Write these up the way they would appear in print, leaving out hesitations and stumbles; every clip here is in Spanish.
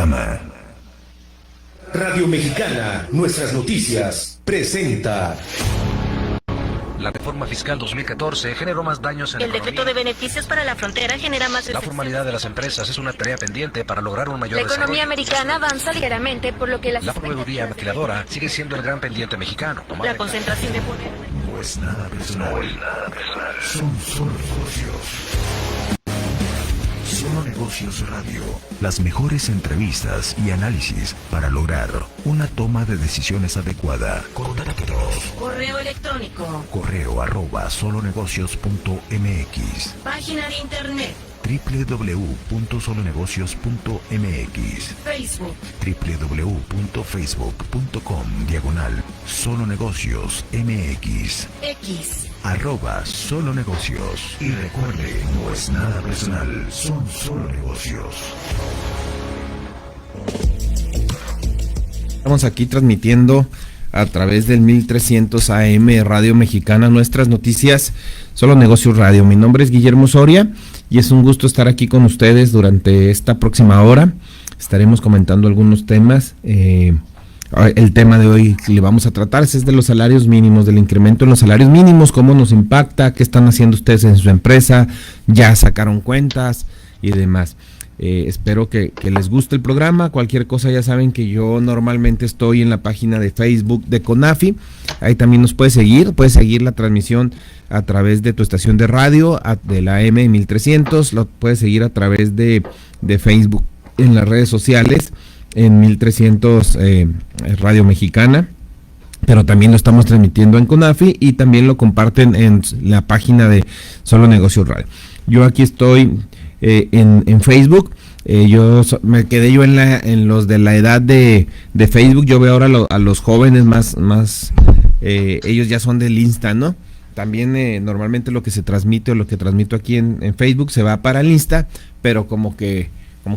panorama. Radio Mexicana, nuestras noticias, presenta. La reforma fiscal 2014 generó más daños en la economía. El decreto de beneficios para la frontera genera más... La formalidad de las empresas es una tarea pendiente para lograr un mayor desarrollo. La economía americana avanza ligeramente, por lo que la proveeduría maquiladora sigue siendo el gran pendiente mexicano. La concentración de poder... No es nada personal. Son solo negocios. Solo Negocios Radio. Las mejores entrevistas y análisis para lograr una toma de decisiones adecuada. Contáctanos. Correo electrónico. correo@solonegocios.mx. Página de internet. www.solonegocios.mx. Facebook. www.facebook.com/solonegocios.mx. X. @solonegocios. Y recuerde, no es nada personal, son solo negocios. Estamos aquí transmitiendo a través del 1300 AM Radio Mexicana nuestras noticias, Solo Negocios Radio. Mi nombre es Guillermo Soria y es un gusto estar aquí con ustedes durante esta próxima hora. Estaremos comentando algunos temas. El tema de hoy que le vamos a tratar es de los salarios mínimos, del incremento en los salarios mínimos, cómo nos impacta, qué están haciendo ustedes en su empresa, ya sacaron cuentas y demás. Espero que les guste el programa. Cualquier cosa ya saben que yo normalmente estoy en la página de Facebook de CONAFI. Ahí también nos puedes seguir la transmisión a través de tu estación de radio, de la AM 1300, lo puedes seguir a través de Facebook en las redes sociales, en 1300 Radio Mexicana, pero también lo estamos transmitiendo en CONAFI y también lo comparten en la página de Solo Negocios Radio. Yo aquí estoy en Facebook. Me quedé en los de la edad de Facebook. Yo veo ahora a los jóvenes más ellos ya son del Insta, ¿no? También normalmente lo que se transmite o lo que transmito aquí en Facebook se va para el Insta, pero como que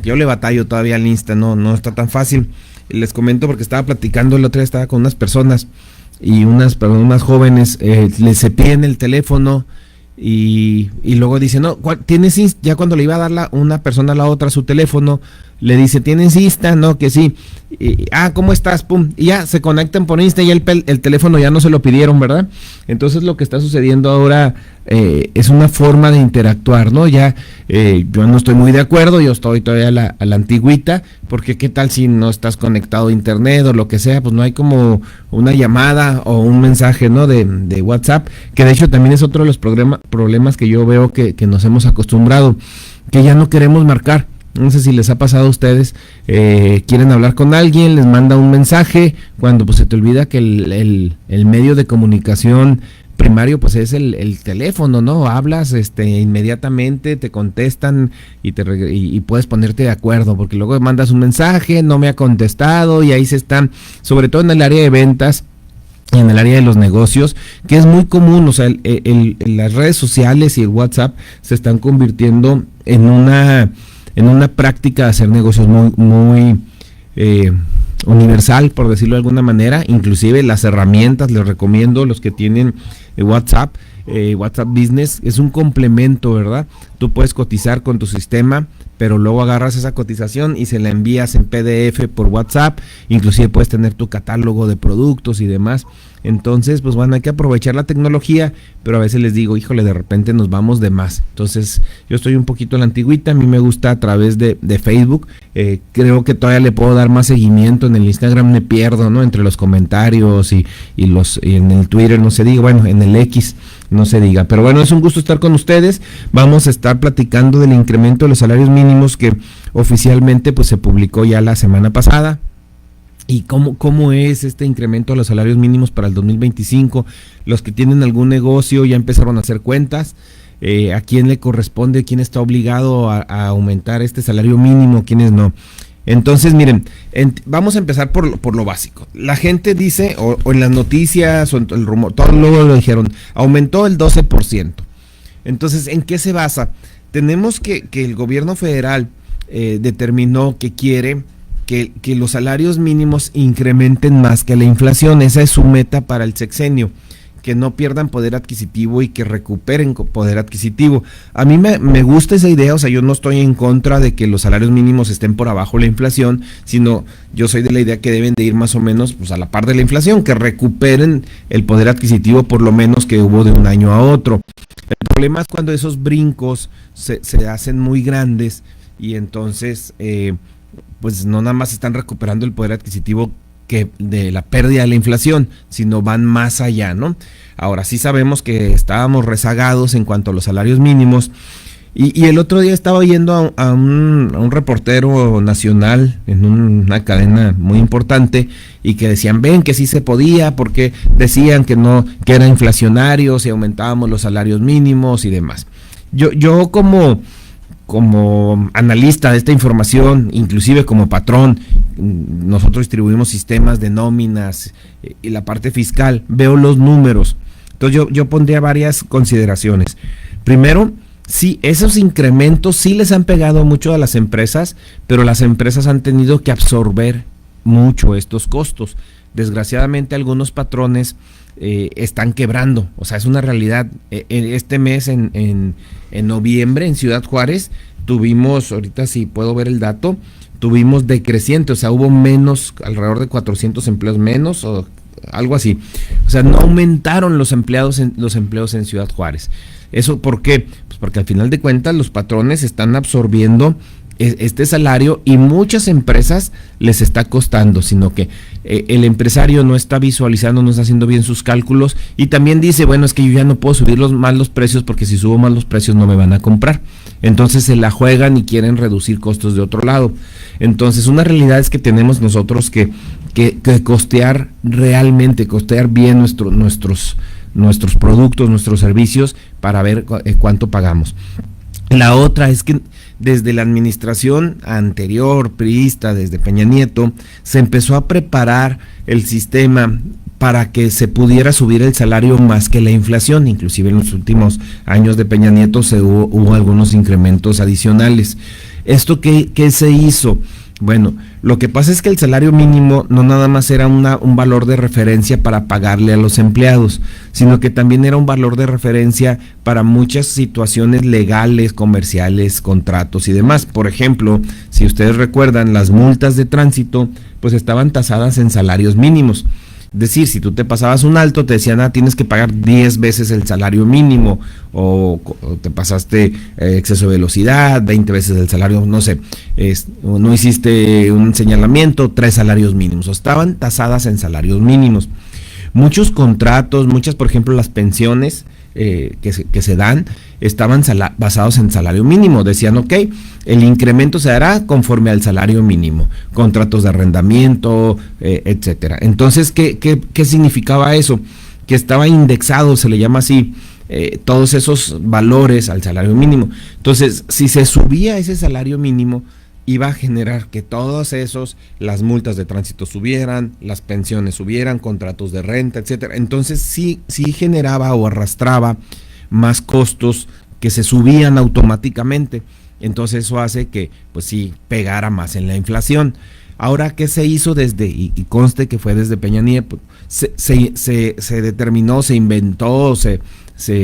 yo le batallo todavía al Insta, no está tan fácil. Les comento porque estaba platicando el otro día, estaba con unas personas y unas jóvenes se piden el teléfono y luego dicen, no, ¿tienes Insta? Ya cuando le iba a dar una persona a la otra su teléfono, le dice, ¿tienes Insta? No, que sí. ¿Cómo estás? Pum. Y ya se conectan por Insta y el teléfono ya no se lo pidieron, ¿verdad? Entonces lo que está sucediendo ahora es una forma de interactuar, ¿no? Ya yo no estoy muy de acuerdo, yo estoy todavía a la antigüita, porque qué tal si no estás conectado a internet o lo que sea, pues no hay como una llamada o un mensaje, ¿no? de WhatsApp, que de hecho también es otro de los problemas que yo veo que nos hemos acostumbrado, que ya no queremos marcar. No sé si les ha pasado a ustedes, quieren hablar con alguien, les manda un mensaje, cuando pues se te olvida que el medio de comunicación primario pues es el teléfono, ¿no? Hablas inmediatamente, te contestan y puedes ponerte de acuerdo, porque luego mandas un mensaje, no me ha contestado, y ahí se están, sobre todo en el área de ventas, en el área de los negocios, que es muy común. O sea, las redes sociales y el WhatsApp se están convirtiendo en una práctica de hacer negocios muy universal, por decirlo de alguna manera. Inclusive las herramientas, les recomiendo los que tienen WhatsApp Business, es un complemento, ¿verdad? Tú puedes cotizar con tu sistema, pero luego agarras esa cotización y se la envías en PDF por WhatsApp. Inclusive puedes tener tu catálogo de productos y demás. Entonces, pues bueno, hay que aprovechar la tecnología, pero a veces les digo, híjole, de repente nos vamos de más. Entonces, yo estoy un poquito a la antigüita, a mí me gusta a través de Facebook. Creo que todavía le puedo dar más seguimiento. En el Instagram me pierdo, ¿no? Entre los comentarios y en el Twitter no se diga, bueno, en el X no se diga. Pero bueno, es un gusto estar con ustedes. Vamos a estar platicando del incremento de los salarios mínimos que oficialmente pues se publicó ya la semana pasada. ¿Y cómo es este incremento de los salarios mínimos para el 2025? Los que tienen algún negocio ya empezaron a hacer cuentas. ¿A quién le corresponde? ¿Quién está obligado a aumentar este salario mínimo? ¿Quiénes no? Entonces, miren, vamos a empezar por lo básico. La gente dice, o en las noticias, o en el rumor, todo luego lo dijeron, aumentó el 12%. Entonces, ¿en qué se basa? Tenemos que el gobierno federal determinó que quiere que los salarios mínimos incrementen más que la inflación. Esa es su meta para el sexenio, que no pierdan poder adquisitivo y que recuperen poder adquisitivo. A mí me gusta esa idea, o sea, yo no estoy en contra de que los salarios mínimos estén por abajo de la inflación, sino yo soy de la idea que deben de ir más o menos pues, a la par de la inflación, que recuperen el poder adquisitivo por lo menos que hubo de un año a otro. El problema es cuando esos brincos se hacen muy grandes y entonces pues no nada más están recuperando el poder adquisitivo que de la pérdida de la inflación, sino van más allá, ¿no? Ahora sí sabemos que estábamos rezagados en cuanto a los salarios mínimos y el otro día estaba oyendo a un reportero nacional en una cadena muy importante y que decían, ven que sí se podía porque decían que no, que era inflacionario si aumentábamos los salarios mínimos y demás. Yo como analista de esta información, inclusive como patrón, nosotros distribuimos sistemas de nóminas y la parte fiscal, veo los números. Entonces yo pondría varias consideraciones. Primero, sí, esos incrementos sí les han pegado mucho a las empresas, pero las empresas han tenido que absorber mucho estos costos. Desgraciadamente algunos patrones están quebrando, o sea, es una realidad. Este mes en noviembre en Ciudad Juárez tuvimos, ahorita sí puedo ver el dato, tuvimos decreciente, o sea, hubo menos, alrededor de 400 empleos menos o algo así. O sea, no aumentaron los empleos en Ciudad Juárez. ¿Eso por qué? Pues porque al final de cuentas los patrones están absorbiendo este salario y muchas empresas les está costando, sino que el empresario no está visualizando, no está haciendo bien sus cálculos y también dice, bueno, es que yo ya no puedo subir más los precios porque si subo más los precios no me van a comprar. Entonces se la juegan y quieren reducir costos de otro lado. Entonces una realidad es que tenemos nosotros que costear realmente, costear bien nuestros productos, nuestros servicios para ver cuánto pagamos. La otra es que desde la administración anterior, priista, desde Peña Nieto, se empezó a preparar el sistema para que se pudiera subir el salario más que la inflación. Inclusive en los últimos años de Peña Nieto hubo algunos incrementos adicionales. ¿Esto qué se hizo? Bueno, lo que pasa es que el salario mínimo no nada más era un valor de referencia para pagarle a los empleados, sino que también era un valor de referencia para muchas situaciones legales, comerciales, contratos y demás. Por ejemplo, si ustedes recuerdan, las multas de tránsito pues estaban tasadas en salarios mínimos. Es decir, si tú te pasabas un alto, te decían, tienes que pagar 10 veces el salario mínimo, o te pasaste exceso de velocidad, 20 veces el salario, no sé, no hiciste un señalamiento, 3 salarios mínimos, o estaban tasadas en salarios mínimos. Muchos contratos, por ejemplo, las pensiones que se dan, estaban basados en salario mínimo. Decían, ok, el incremento se dará conforme al salario mínimo, contratos de arrendamiento, etcétera. Entonces, ¿qué significaba eso? Que estaba indexado, se le llama así, todos esos valores al salario mínimo. Entonces, si se subía ese salario mínimo, iba a generar que todos las multas de tránsito subieran, las pensiones subieran, contratos de renta, etcétera. Entonces sí generaba o arrastraba más costos que se subían automáticamente. Entonces eso hace que, pues sí, pegara más en la inflación. Ahora, ¿qué se hizo y conste que fue desde Peña Nieto? Se determinó, se inventó, se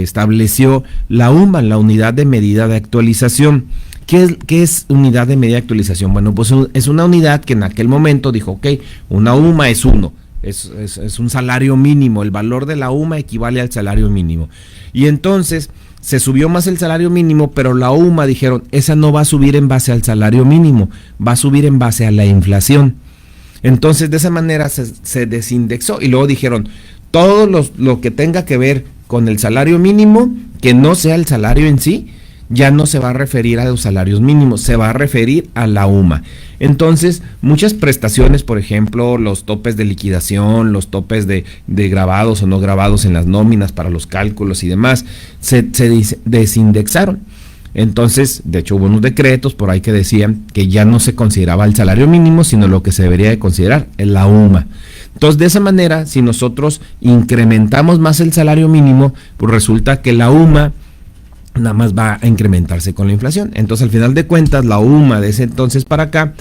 estableció la UMA, la Unidad de Medida de Actualización. ¿Qué es unidad de medida de actualización? Bueno, pues es una unidad que en aquel momento dijo, ok, una UMA es un salario mínimo, el valor de la UMA equivale al salario mínimo. Y entonces se subió más el salario mínimo, pero la UMA dijeron, esa no va a subir en base al salario mínimo, va a subir en base a la inflación. Entonces de esa manera se desindexó y luego dijeron, todo lo que tenga que ver con el salario mínimo, que no sea el salario en sí, ya no se va a referir a los salarios mínimos, se va a referir a la UMA. Entonces, muchas prestaciones, por ejemplo, los topes de liquidación, los topes de grabados o no grabados en las nóminas para los cálculos y demás, se desindexaron. Entonces, de hecho, hubo unos decretos por ahí que decían que ya no se consideraba el salario mínimo, sino lo que se debería de considerar es la UMA. Entonces, de esa manera, si nosotros incrementamos más el salario mínimo, pues resulta que la UMA nada más va a incrementarse con la inflación. Entonces, al final de cuentas, la UMA de ese entonces para acá,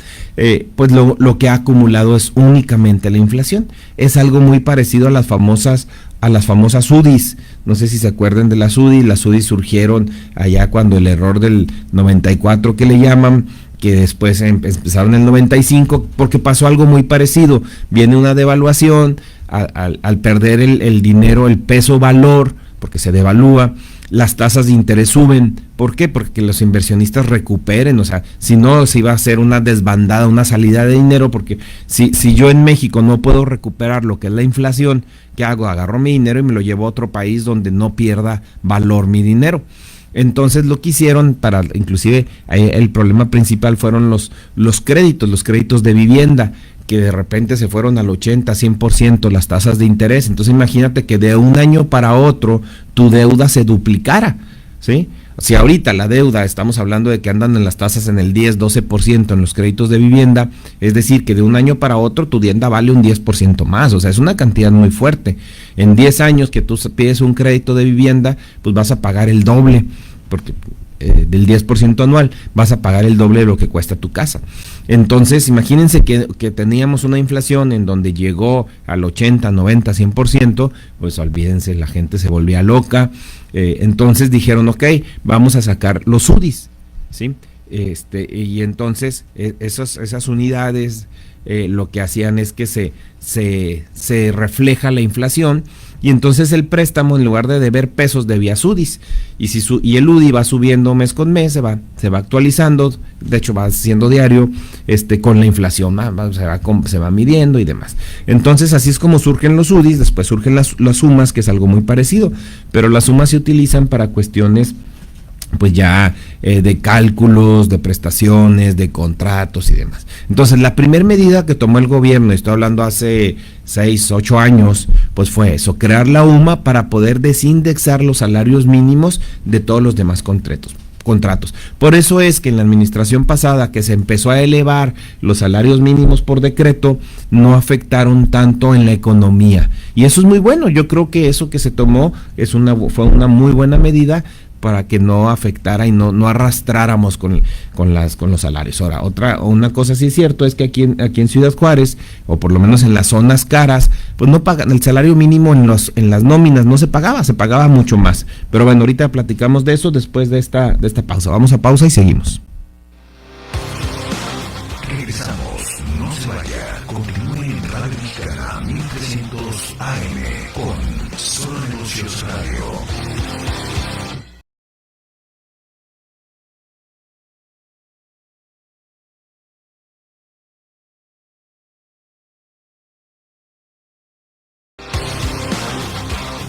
pues lo que ha acumulado es únicamente la inflación. Es algo muy parecido a las famosas a las famosas UDIs. No sé si se acuerdan de las UDIs. Las UDIs surgieron allá cuando el error del 94 que le llaman, que después empezaron en el 95, porque pasó algo muy parecido. Viene una devaluación, al perder el dinero, el peso valor, porque se devalúa, las tasas de interés suben. ¿Por qué? Porque los inversionistas recuperen, o sea, si no se iba a hacer una desbandada, una salida de dinero, porque si yo en México no puedo recuperar lo que es la inflación, ¿qué hago? Agarro mi dinero y me lo llevo a otro país donde no pierda valor mi dinero. Entonces lo que hicieron, inclusive el problema principal fueron los créditos de vivienda, que de repente se fueron al 80-100% las tasas de interés. Entonces imagínate que de un año para otro tu deuda se duplicara, ¿sí? Si ahorita la deuda, estamos hablando de que andan en las tasas en el 10-12% en los créditos de vivienda, es decir, que de un año para otro tu vivienda vale un 10% más, o sea, es una cantidad muy fuerte. En 10 años que tú pides un crédito de vivienda, pues vas a pagar el doble, porque del 10% anual, vas a pagar el doble de lo que cuesta tu casa. Entonces, imagínense que teníamos una inflación en donde llegó al 80, 90, 100%, pues olvídense, la gente se volvía loca. Entonces dijeron, ok, vamos a sacar los UDIs, ¿sí? Y entonces esas unidades lo que hacían es que se refleja la inflación, y entonces el préstamo, en lugar de deber pesos, debía UDIs, y el UDI va subiendo mes con mes, se va actualizando, de hecho va siendo diario, con la inflación, se va midiendo y demás. Entonces así es como surgen los UDIs. Después surgen las sumas, que es algo muy parecido, pero las sumas se utilizan para cuestiones pues ya de cálculos, de prestaciones, de contratos y demás. Entonces la primera medida que tomó el gobierno, estoy hablando hace 6, 8 años, pues fue eso, crear la UMA para poder desindexar los salarios mínimos de todos los demás contratos. Por eso es que en la administración pasada, que se empezó a elevar los salarios mínimos por decreto, no afectaron tanto en la economía, y eso es muy bueno. Yo creo que eso que se tomó fue una muy buena medida para que no afectara y no arrastráramos con los salarios. Ahora, una cosa sí es cierto, es que aquí en Ciudad Juárez, o por lo menos en las zonas caras, pues no pagan el salario mínimo en las nóminas, no se pagaba mucho más. Pero bueno, ahorita platicamos de eso después de esta pausa. Vamos a pausa y seguimos. Regresamos, no se vaya, continúe en Radio Mexicana 1300 AM con Solo Negocios Radio.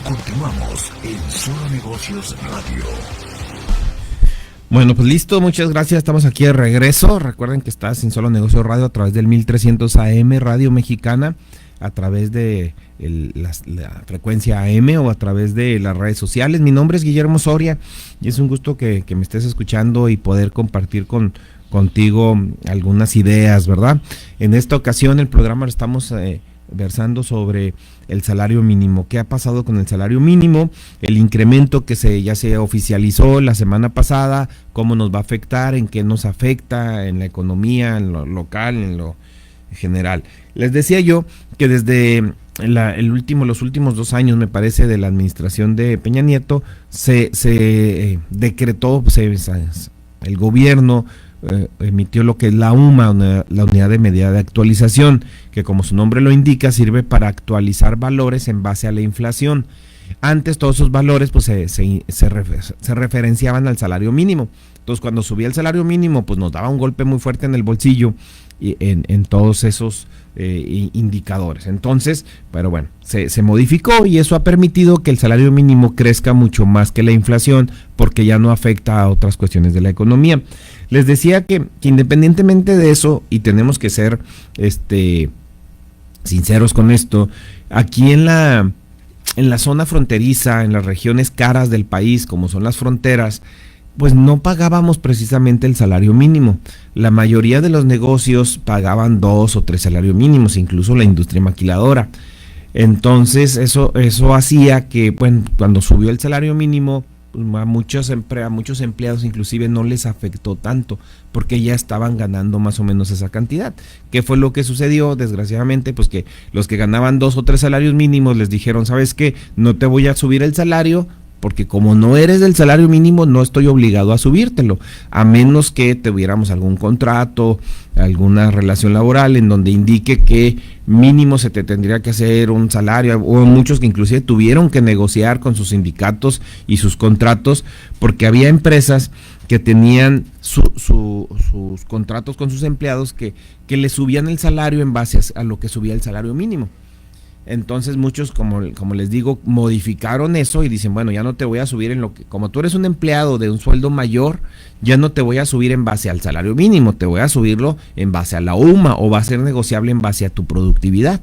Continuamos en Solo Negocios Radio. Bueno, pues listo, muchas gracias, estamos aquí de regreso. Recuerden que estás en Solo Negocios Radio a través del 1300 AM Radio Mexicana, a través de la frecuencia AM o a través de las redes sociales. Mi nombre es Guillermo Soria y es un gusto que me estés escuchando y poder compartir contigo algunas ideas, ¿verdad? En esta ocasión el programa lo estamos versando sobre el salario mínimo. ¿Qué ha pasado con el salario mínimo? El incremento que ya se oficializó la semana pasada, cómo nos va a afectar, en qué nos afecta en la economía, en lo local, en lo general. Les decía yo que desde los últimos 2 años, me parece, de la administración de Peña Nieto, se decretó, el gobierno emitió lo que es la UMA, la unidad de medida de actualización, que como su nombre lo indica, sirve para actualizar valores en base a la inflación. Antes todos esos valores pues se referenciaban al salario mínimo. Entonces cuando subía el salario mínimo pues nos daba un golpe muy fuerte en el bolsillo y en todos esos indicadores. Entonces, pero bueno, se modificó y eso ha permitido que el salario mínimo crezca mucho más que la inflación, porque ya no afecta a otras cuestiones de la economía. Les decía que independientemente de eso, y tenemos que ser sinceros con esto, aquí en la zona fronteriza, en las regiones caras del país, como son las fronteras, pues no pagábamos precisamente el salario mínimo. La mayoría de los negocios pagaban 2 o 3 salarios mínimos, incluso la industria maquiladora. Entonces eso hacía que, bueno, cuando subió el salario mínimo, a muchos empleados inclusive no les afectó tanto, porque ya estaban ganando más o menos esa cantidad. ¿Qué fue lo que sucedió? Desgraciadamente, pues que los que ganaban 2 o 3 salarios mínimos les dijeron, ¿sabes qué? No te voy a subir el salario, porque como no eres del salario mínimo, no estoy obligado a subírtelo, a menos que tuviéramos algún contrato, alguna relación laboral en donde indique que mínimo se te tendría que hacer un salario. Hubo muchos que inclusive tuvieron que negociar con sus sindicatos y sus contratos, porque había empresas que tenían sus contratos con sus empleados que les subían el salario en base a lo que subía el salario mínimo. Entonces muchos, como les digo, modificaron eso y dicen, bueno, ya no te voy a subir en lo que, como tú eres un empleado de un sueldo mayor, ya no te voy a subir en base al salario mínimo, te voy a subirlo en base a la UMA, o va a ser negociable en base a tu productividad,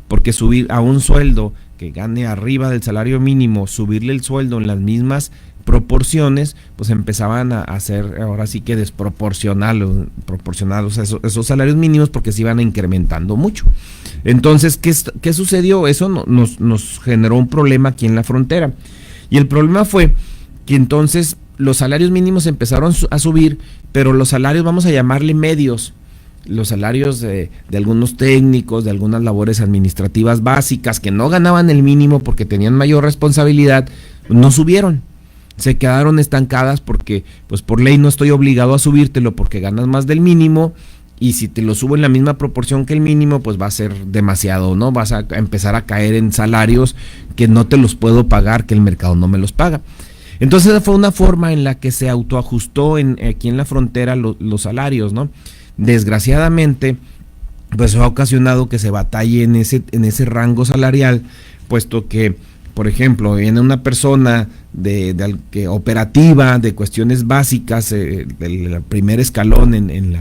porque subir a un sueldo que gane arriba del salario mínimo, subirle el sueldo en las mismas proporciones, pues empezaban a ser ahora sí que proporcionados esos salarios mínimos, porque se iban incrementando mucho. Entonces, ¿qué sucedió? Eso nos generó un problema aquí en la frontera, y el problema fue que entonces los salarios mínimos empezaron a subir, pero los salarios, vamos a llamarle medios, los salarios de algunos técnicos, de algunas labores administrativas básicas que no ganaban el mínimo porque tenían mayor responsabilidad, no subieron. Se quedaron estancadas porque, pues por ley no estoy obligado a subírtelo porque ganas más del mínimo, y si te lo subo en la misma proporción que el mínimo, pues va a ser demasiado, ¿no? Vas a empezar a caer en salarios que no te los puedo pagar, que el mercado no me los paga. Entonces fue una forma en la que se autoajustó aquí en la frontera los salarios, ¿no? Desgraciadamente, pues ha ocasionado que se batalle en ese rango salarial, puesto que, por ejemplo, viene una persona que operativa, de cuestiones básicas, del primer escalón en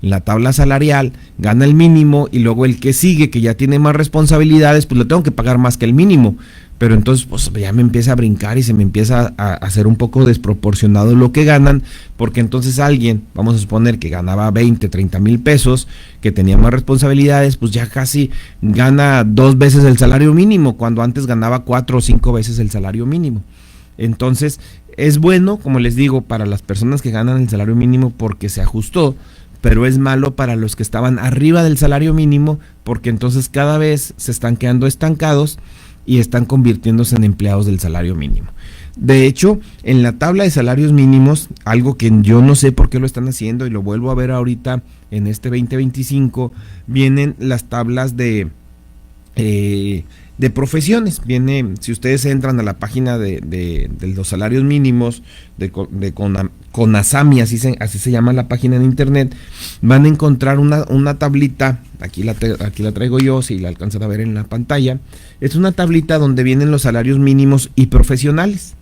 la tabla salarial, gana el mínimo, y luego el que sigue, que ya tiene más responsabilidades, pues le tengo que pagar más que el mínimo. Pero entonces pues ya me empieza a brincar y se me empieza a hacer un poco desproporcionado lo que ganan, porque entonces alguien, vamos a suponer que ganaba 20, 30 mil pesos, que tenía más responsabilidades, pues ya casi gana 2 veces el salario mínimo, cuando antes ganaba 4 o 5 veces el salario mínimo. Entonces es bueno, como les digo, para las personas que ganan el salario mínimo porque se ajustó, pero es malo para los que estaban arriba del salario mínimo, porque entonces cada vez se están quedando estancados y están convirtiéndose en empleados del salario mínimo. De hecho, en la tabla de salarios mínimos, algo que yo no sé por qué lo están haciendo, y lo vuelvo a ver ahorita en este 2025, vienen las tablas de profesiones. Viene, si ustedes entran a la página de los salarios mínimos de CONASAMI, así se llama la página en internet, van a encontrar una tablita. Aquí la traigo yo, si la alcanzan a ver en la pantalla. Es una tablita donde vienen los salarios mínimos y profesionales.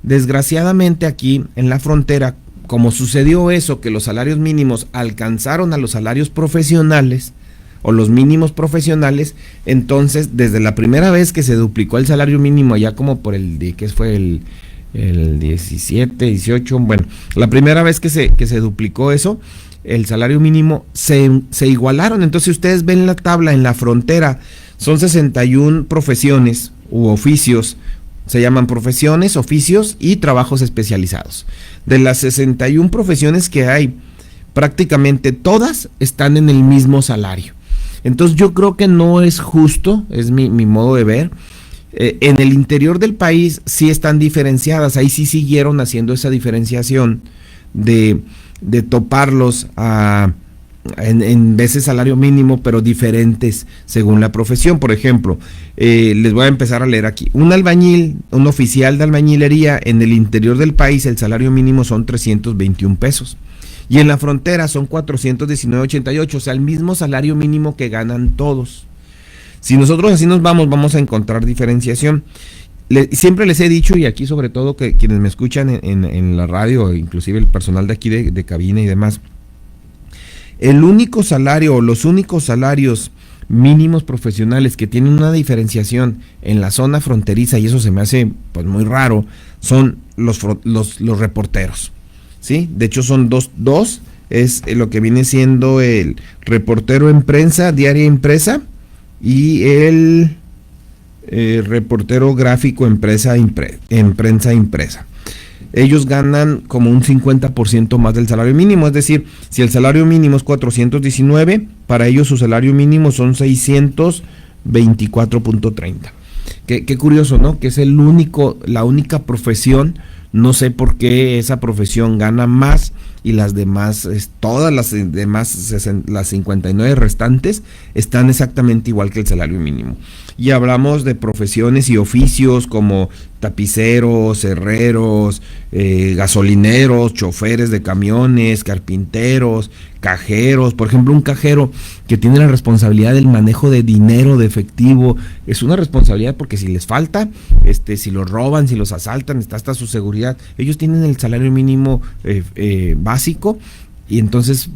Desgraciadamente aquí en la frontera, como sucedió eso, que los salarios mínimos alcanzaron a los salarios profesionales o los mínimos profesionales, entonces desde la primera vez que se duplicó el salario mínimo, allá como por el 17, 18, bueno, la primera vez que se duplicó eso, el salario mínimo se igualaron. Entonces ustedes ven la tabla en la frontera, son 61 profesiones u oficios, se llaman profesiones, oficios y trabajos especializados. De las 61 profesiones que hay, prácticamente todas están en el mismo salario. Entonces yo creo que no es justo, es mi modo de ver. En el interior del país sí están diferenciadas, ahí sí siguieron haciendo esa diferenciación de toparlos en vez de salario mínimo, pero diferentes según la profesión. Por ejemplo, les voy a empezar a leer aquí. Un albañil, un oficial de albañilería, en el interior del país el salario mínimo son 321 pesos. Y en la frontera son 419.88, o sea, el mismo salario mínimo que ganan todos. Si nosotros así nos vamos a encontrar diferenciación. Siempre les he dicho, y aquí sobre todo que quienes me escuchan en la radio, inclusive el personal de aquí de cabina y demás, el único salario o los únicos salarios mínimos profesionales que tienen una diferenciación en la zona fronteriza, y eso se me hace pues muy raro, son los reporteros. ¿Sí? De hecho son dos, es lo que viene siendo el reportero en prensa, diaria impresa, y el reportero gráfico en prensa impresa. ellos ganan como un 50% más del salario mínimo. Es decir, si el salario mínimo es 419, para ellos su salario mínimo son 624.30. Qué curioso, ¿no? Que es la única profesión, no sé por qué esa profesión gana más y las demás, todas las demás, las 59 restantes, están exactamente igual que el salario mínimo. Y hablamos de profesiones y oficios como tapiceros, herreros, gasolineros, choferes de camiones, carpinteros, cajeros. Por ejemplo, un cajero que tiene la responsabilidad del manejo de dinero, de efectivo, es una responsabilidad porque si les falta, si los roban, si los asaltan, está hasta su seguridad. Ellos tienen el salario mínimo básico, y entonces,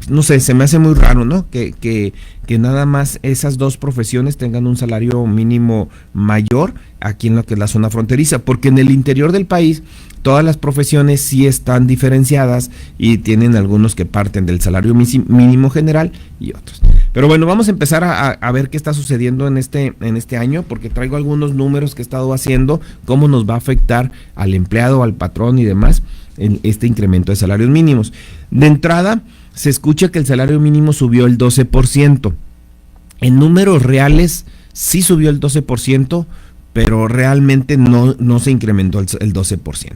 no sé, se me hace muy raro, ¿no? Que nada más esas dos profesiones tengan un salario mínimo mayor aquí en lo que es la zona fronteriza, porque en el interior del país todas las profesiones sí están diferenciadas y tienen algunos que parten del salario mínimo general y otros. Pero bueno, vamos a empezar a ver qué está sucediendo en este año, porque traigo algunos números que he estado haciendo, cómo nos va a afectar al empleado, al patrón y demás en este incremento de salarios mínimos. De entrada, se escucha que el salario mínimo subió el 12%. En números reales sí subió el 12%, pero realmente no se incrementó el 12%.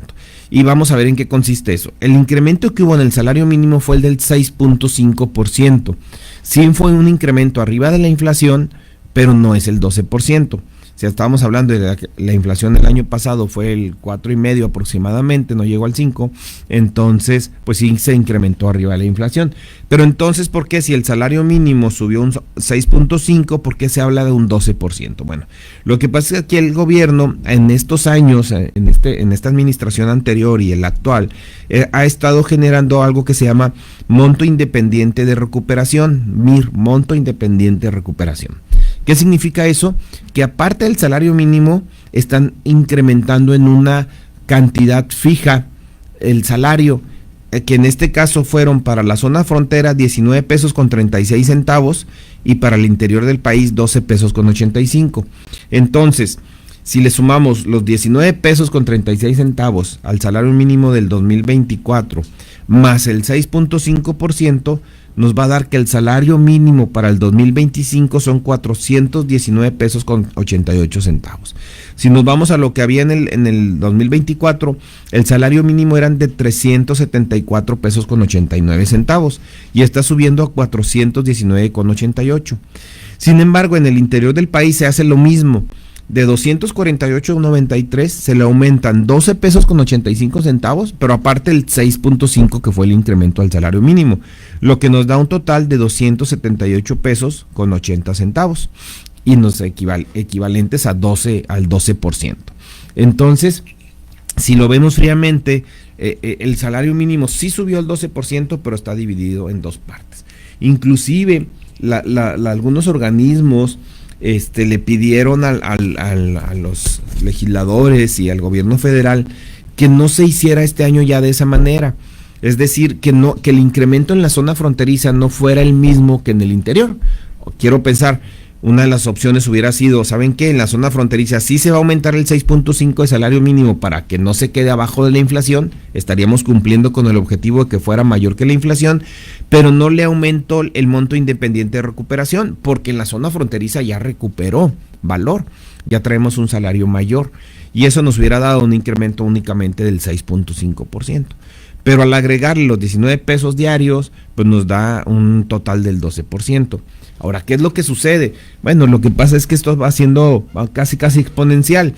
Y vamos a ver en qué consiste eso. El incremento que hubo en el salario mínimo fue el del 6.5%. Sí fue un incremento arriba de la inflación, pero no es el 12%. Si estábamos hablando de la inflación del año pasado fue el 4,5 aproximadamente, no llegó al 5, entonces pues sí se incrementó arriba de la inflación. Pero entonces, ¿por qué si el salario mínimo subió un 6.5, por qué se habla de un 12%? Bueno, lo que pasa es que aquí el gobierno en estos años, en esta administración anterior y el actual, ha estado generando algo que se llama monto independiente de recuperación, MIR, monto independiente de recuperación. ¿Qué significa eso? Que aparte del salario mínimo están incrementando en una cantidad fija el salario, que en este caso fueron para la zona frontera 19 pesos con 36 centavos y para el interior del país 12 pesos con 85. Entonces, si le sumamos los 19 pesos con 36 centavos al salario mínimo del 2024 más el 6.5%, nos va a dar que el salario mínimo para el 2025 son 419 pesos con 88 centavos. Si nos vamos a lo que había en el 2024, el salario mínimo eran de 374 pesos con 89 centavos y está subiendo a 419 con 88. Sin embargo, en el interior del país se hace lo mismo. De 248.93 se le aumentan 12 pesos con 85 centavos, pero aparte el 6.5 que fue el incremento al salario mínimo, lo que nos da un total de 278 pesos con 80 centavos y nos equivalentes a al 12%. Entonces, si lo vemos fríamente, el salario mínimo sí subió al 12%, pero está dividido en dos partes. Inclusive algunos organismos le pidieron a los legisladores y al gobierno federal que no se hiciera este año ya de esa manera. Es decir, que el incremento en la zona fronteriza no fuera el mismo que en el interior. Quiero pensar, una de las opciones hubiera sido, ¿saben qué? En la zona fronteriza sí se va a aumentar el 6.5 de salario mínimo para que no se quede abajo de la inflación, estaríamos cumpliendo con el objetivo de que fuera mayor que la inflación, pero no le aumentó el monto independiente de recuperación, porque en la zona fronteriza ya recuperó valor, ya traemos un salario mayor, y eso nos hubiera dado un incremento únicamente del 6.5%. Pero al agregarle los 19 pesos diarios, pues nos da un total del 12%. Ahora, ¿qué es lo que sucede? Bueno, lo que pasa es que esto va siendo casi exponencial.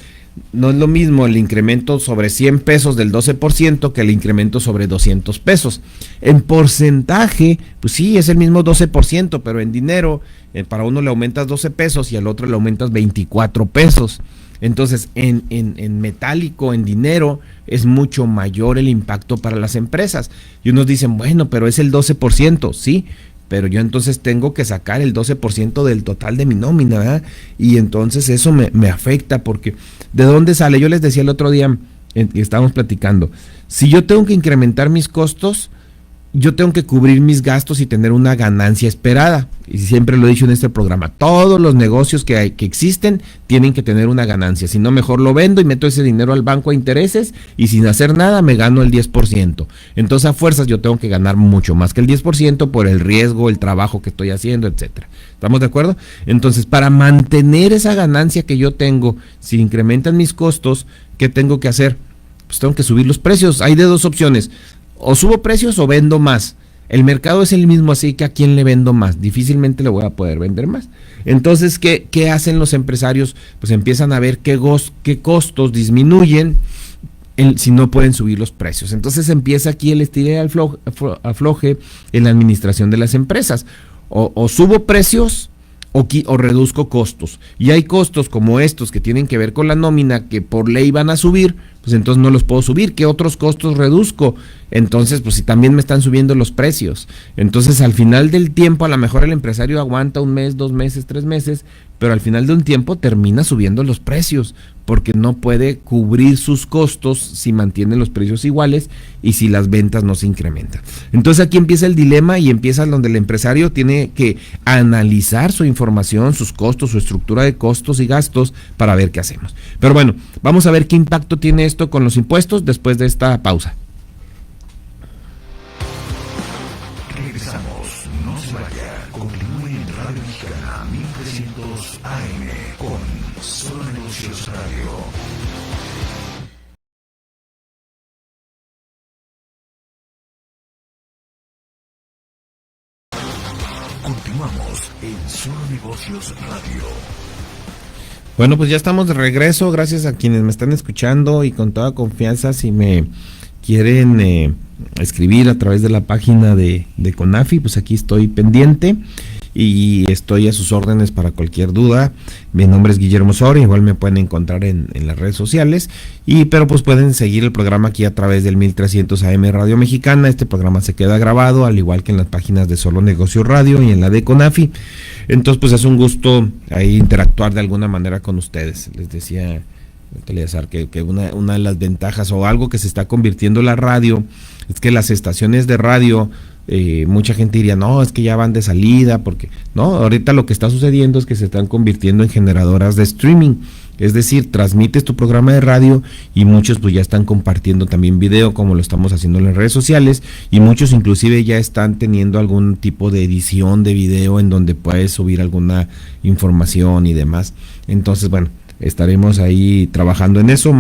No es lo mismo el incremento sobre 100 pesos del 12% que el incremento sobre 200 pesos. En porcentaje, pues sí, es el mismo 12%, pero en dinero, para uno le aumentas 12 pesos y al otro le aumentas 24 pesos. Entonces, en metálico, en dinero, es mucho mayor el impacto para las empresas. Y unos dicen, bueno, pero es el 12%, sí, pero yo entonces tengo que sacar el 12% del total de mi nómina, ¿verdad? Y entonces eso me afecta, porque ¿de dónde sale? Yo les decía el otro día, y estábamos platicando, si yo tengo que incrementar mis costos, yo tengo que cubrir mis gastos y tener una ganancia esperada. Y siempre lo he dicho en este programa, todos los negocios que existen tienen que tener una ganancia. Si no, mejor lo vendo y meto ese dinero al banco a intereses y sin hacer nada me gano el 10%. Entonces a fuerzas yo tengo que ganar mucho más que el 10% por el riesgo, el trabajo que estoy haciendo, etcétera. ¿Estamos de acuerdo? Entonces, para mantener esa ganancia que yo tengo, si incrementan mis costos, ¿qué tengo que hacer? Pues tengo que subir los precios. Hay de dos opciones: o subo precios o vendo más. El mercado es el mismo, así que ¿a quién le vendo más? Difícilmente le voy a poder vender más. Entonces, ¿qué hacen los empresarios? Pues empiezan a ver qué costos disminuyen si no pueden subir los precios. Entonces empieza aquí el estire y afloje en la administración de las empresas. O subo precios o reduzco costos. Y hay costos como estos que tienen que ver con la nómina, que por ley van a subir, pues entonces no los puedo subir. ¿Qué otros costos reduzco? Entonces, pues si también me están subiendo los precios. Entonces, al final del tiempo, a lo mejor el empresario aguanta 1 mes, 2 meses, 3 meses, pero al final de un tiempo termina subiendo los precios, porque no puede cubrir sus costos si mantiene los precios iguales y si las ventas no se incrementan. Entonces aquí empieza el dilema y empieza donde el empresario tiene que analizar su información, sus costos, su estructura de costos y gastos para ver qué hacemos. Pero bueno, vamos a ver qué impacto tiene esto con los impuestos después de esta pausa. Regresamos, no se vaya, continúe en Radio Mexicana 1300 AM con Solo Negocios Radio. Continuamos en Solo Negocios Radio. Bueno, pues ya estamos de regreso, gracias a quienes me están escuchando y con toda confianza, si me quieren escribir a través de la página de CONAFI, pues aquí estoy pendiente y estoy a sus órdenes para cualquier duda. Mi nombre es Guillermo Soria, igual me pueden encontrar en las redes sociales, pero pues pueden seguir el programa aquí a través del 1300 AM Radio Mexicana. Este programa se queda grabado, al igual que en las páginas de Solo Negocios Radio y en la de CONAFI. Entonces pues es un gusto ahí interactuar de alguna manera con ustedes. Les decía Eleazar que una de las ventajas o algo que se está convirtiendo en la radio es que las estaciones de radio, mucha gente diría, no, es que ya van de salida, porque no, ahorita lo que está sucediendo es que se están convirtiendo en generadoras de streaming, es decir, transmites tu programa de radio y muchos pues ya están compartiendo también video, como lo estamos haciendo en las redes sociales, y muchos inclusive ya están teniendo algún tipo de edición de video en donde puedes subir alguna información y demás. Entonces, bueno, estaremos ahí trabajando en eso,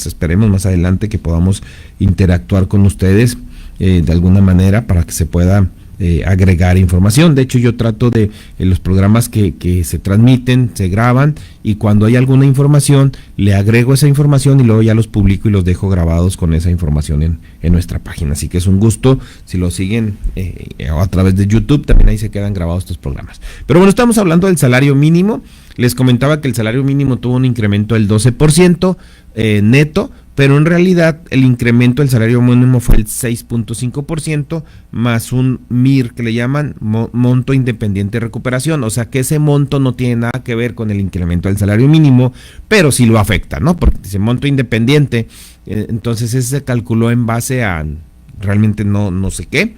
esperemos más adelante que podamos interactuar con ustedes de alguna manera para que se pueda agregar información. De hecho, yo trato de los programas que se transmiten, se graban, y cuando hay alguna información le agrego esa información y luego ya los publico y los dejo grabados con esa información en nuestra página. Así que es un gusto si lo siguen a través de YouTube, también ahí se quedan grabados estos programas. Pero bueno, estamos hablando del salario mínimo. Les comentaba que el salario mínimo tuvo un incremento del 12% neto, pero en realidad el incremento del salario mínimo fue el 6.5% más un MIR, que le llaman monto independiente de recuperación. O sea que ese monto no tiene nada que ver con el incremento del salario mínimo, pero sí lo afecta, ¿no? Porque dice monto independiente, entonces ese se calculó en base a realmente no sé qué.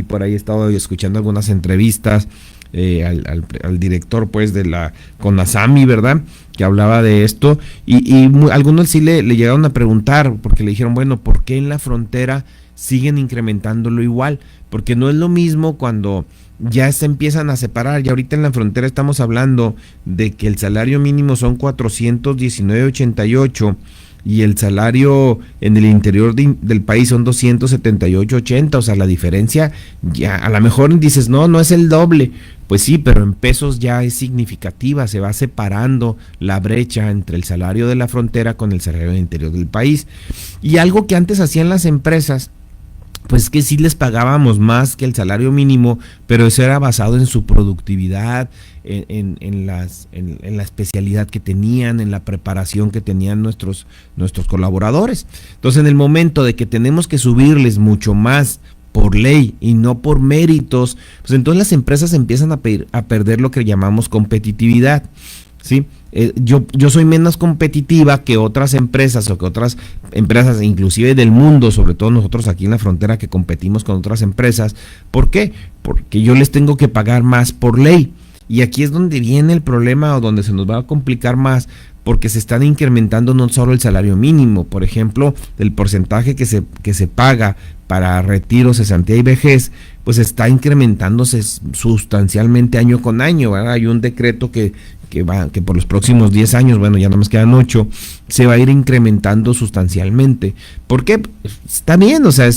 Por ahí he estado escuchando algunas entrevistas al director pues de la CONASAMI, ¿verdad?, que hablaba de esto, y algunos sí le llegaron a preguntar, porque le dijeron, bueno, ¿por qué en la frontera siguen incrementándolo igual? Porque no es lo mismo cuando ya se empiezan a separar. Y ahorita en la frontera estamos hablando de que el salario mínimo son 419.88 y el salario en el interior del país son 278.80, o sea, la diferencia ya, a lo mejor dices, no es el doble, pues sí, pero en pesos ya es significativa, se va separando la brecha entre el salario de la frontera con el salario del interior del país. Y algo que antes hacían las empresas, pues que sí les pagábamos más que el salario mínimo, pero eso era basado en su productividad, en la especialidad que tenían, en la preparación que tenían nuestros colaboradores. Entonces, en el momento de que tenemos que subirles mucho más por ley y no por méritos, pues entonces las empresas empiezan a perder lo que llamamos competitividad. ¿sí? Yo soy menos competitiva que otras empresas o que otras empresas, inclusive del mundo, sobre todo nosotros aquí en la frontera que competimos con otras empresas. ¿Por qué? Porque yo les tengo que pagar más por ley. Y aquí es donde viene el problema o donde se nos va a complicar más, porque se están incrementando no solo el salario mínimo, por ejemplo, el porcentaje que se paga para retiro, cesantía y vejez, pues está incrementándose sustancialmente año con año, ¿verdad? Hay un decreto que por los próximos 10 años, bueno, ya nada más quedan 8, se va a ir incrementando sustancialmente. ¿Por qué? Está bien, o sea,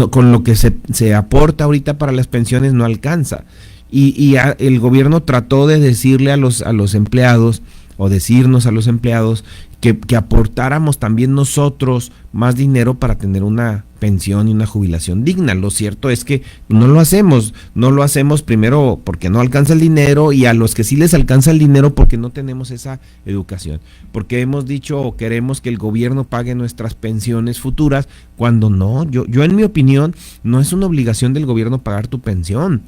con lo que se aporta ahorita para las pensiones no alcanza. Y el gobierno trató de decirle a los empleados, o decirnos a los empleados, que aportáramos también nosotros más dinero para tener una pensión y una jubilación digna. Lo cierto es que no lo hacemos primero porque no alcanza el dinero, y a los que sí les alcanza el dinero porque no tenemos esa educación, porque hemos dicho o queremos que el gobierno pague nuestras pensiones futuras, cuando no. Yo en mi opinión, no es una obligación del gobierno pagar tu pensión.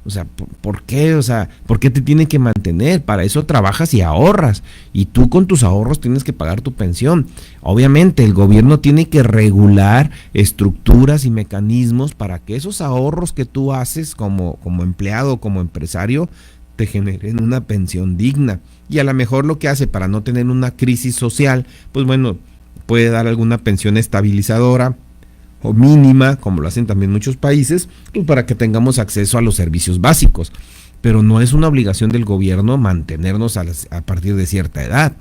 O sea, ¿por qué? O sea, ¿por qué te tiene que mantener? Para eso trabajas y ahorras, y tú con tus ahorros tienes que pagar tu pensión. Obviamente el gobierno tiene que regular estructuras y mecanismos para que esos ahorros que tú haces como empleado, como empresario, te generen una pensión digna. Y a lo mejor lo que hace para no tener una crisis social, pues bueno, puede dar alguna pensión estabilizadora o mínima, como lo hacen también muchos países, pues para que tengamos acceso a los servicios básicos. Pero no es una obligación del gobierno mantenernos a partir de cierta edad.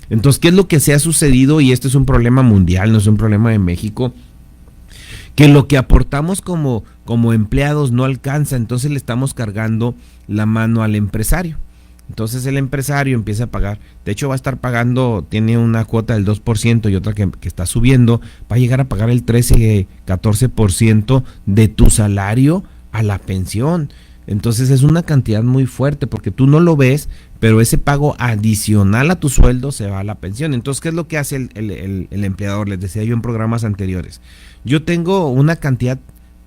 Entonces, ¿qué es lo que se ha sucedido? Y este es un problema mundial, no es un problema de México, que lo que aportamos como empleados no alcanza, entonces le estamos cargando la mano al empresario. Entonces el empresario empieza a pagar, de hecho va a estar pagando, tiene una cuota del 2% y otra que está subiendo, va a llegar a pagar el 13-14% de tu salario a la pensión. Entonces es una cantidad muy fuerte, porque tú no lo ves, pero ese pago adicional a tu sueldo se va a la pensión. Entonces, ¿qué es lo que hace el empleador? Les decía yo en programas anteriores, yo tengo una cantidad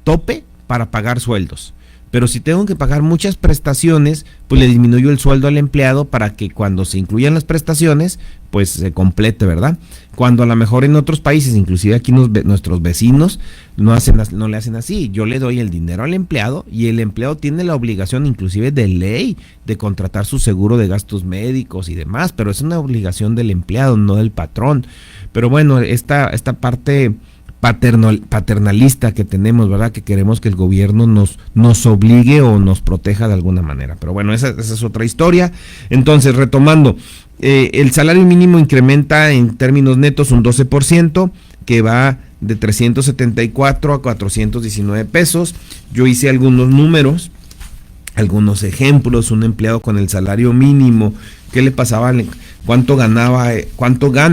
tope para pagar sueldos, pero si tengo que pagar muchas prestaciones, pues le disminuyo el sueldo al empleado para que cuando se incluyan las prestaciones, pues se complete, ¿verdad? Cuando a lo mejor en otros países, inclusive aquí nuestros vecinos, no le hacen así. Yo le doy el dinero al empleado y el empleado tiene la obligación, inclusive de ley, de contratar su seguro de gastos médicos y demás, pero es una obligación del empleado, no del patrón. Pero bueno, esta parte paternalista que tenemos, ¿verdad? Que queremos que el gobierno nos obligue o nos proteja de alguna manera. Pero bueno, esa es otra historia. Entonces, retomando, el salario mínimo incrementa en términos netos un 12%, que va de 374 a 419 pesos. Yo hice algunos números, algunos ejemplos. Un empleado con el salario mínimo, ¿qué le pasaba? ¿Cuánto gana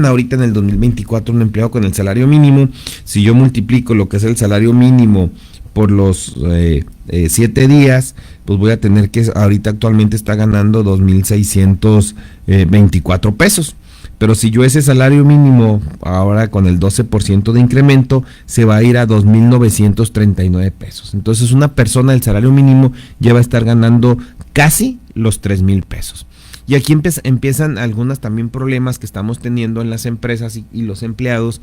ahorita en el 2024 un empleado con el salario mínimo? Si yo multiplico lo que es el salario mínimo por los 7 días, pues voy a tener que, ahorita actualmente está ganando 2,624 pesos. Pero si yo ese salario mínimo, ahora con el 12% de incremento, se va a ir a 2,939 pesos. Entonces una persona del salario mínimo ya va a estar ganando casi los 3,000 pesos. Y aquí empiezan algunos también problemas que estamos teniendo en las empresas y los empleados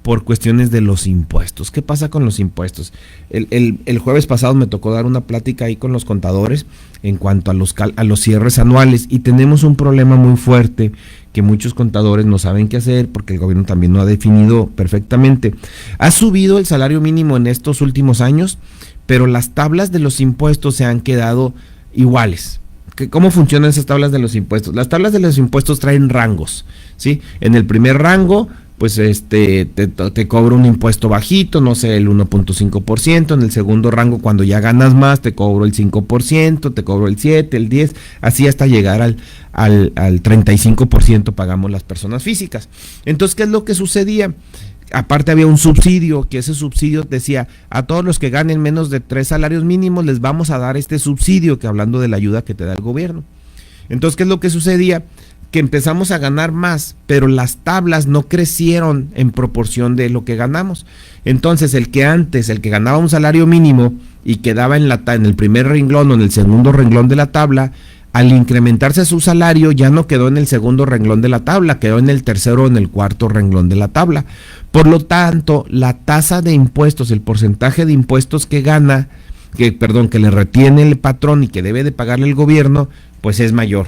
por cuestiones de los impuestos. ¿Qué pasa con los impuestos? El jueves pasado me tocó dar una plática ahí con los contadores en cuanto a los cierres anuales, y tenemos un problema muy fuerte que muchos contadores no saben qué hacer porque el gobierno también no ha definido perfectamente. Ha subido el salario mínimo en estos últimos años, pero las tablas de los impuestos se han quedado iguales. ¿Cómo funcionan esas tablas de los impuestos? Las tablas de los impuestos traen rangos, ¿sí? En el primer rango, pues te cobro un impuesto bajito, no sé, el 1.5%. En el segundo rango, cuando ya ganas más, te cobro el 5%, te cobro el 7%, el 10%, así hasta llegar al 35% pagamos las personas físicas. Entonces, ¿qué es lo que sucedía? Aparte había un subsidio, que ese subsidio decía, a todos los que ganen menos de 3 salarios mínimos les vamos a dar este subsidio, que hablando de la ayuda que te da el gobierno. Entonces, ¿qué es lo que sucedía? Que empezamos a ganar más, pero las tablas no crecieron en proporción de lo que ganamos. Entonces, el que ganaba un salario mínimo y quedaba en el primer renglón o en el segundo renglón de la tabla, al incrementarse su salario ya no quedó en el segundo renglón de la tabla, quedó en el tercero o en el cuarto renglón de la tabla. Por lo tanto, la tasa de impuestos, el porcentaje de impuestos que gana, que le retiene el patrón y que debe de pagarle el gobierno, pues es mayor.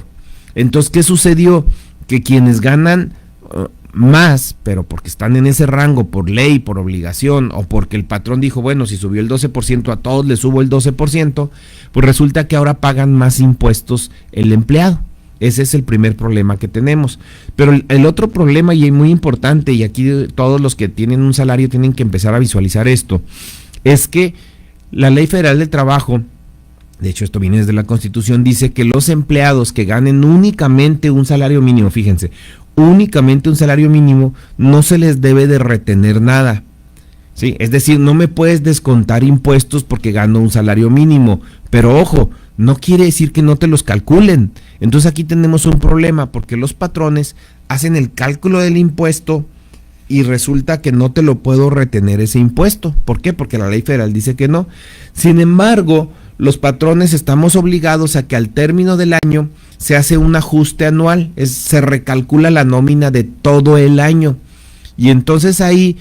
Entonces, ¿qué sucedió? Que quienes ganan más, pero porque están en ese rango por ley, por obligación, o porque el patrón dijo, bueno, si subió el 12%, a todos les subo el 12%, pues resulta que ahora pagan más impuestos el empleado. Ese es el primer problema que tenemos. Pero el otro problema, y muy importante, y aquí todos los que tienen un salario tienen que empezar a visualizar esto, es que la Ley Federal del Trabajo, de hecho esto viene desde la Constitución, dice que los empleados que ganen únicamente un salario mínimo, fíjense, únicamente un salario mínimo, no se les debe de retener nada. Sí, es decir, no me puedes descontar impuestos porque gano un salario mínimo, pero ojo, no quiere decir que no te los calculen. Entonces aquí tenemos un problema porque los patrones hacen el cálculo del impuesto y resulta que no te lo puedo retener ese impuesto. ¿Por qué? Porque la ley federal dice que no. Sin embargo, los patrones estamos obligados a que al término del año se hace un ajuste anual, se recalcula la nómina de todo el año. Y entonces ahí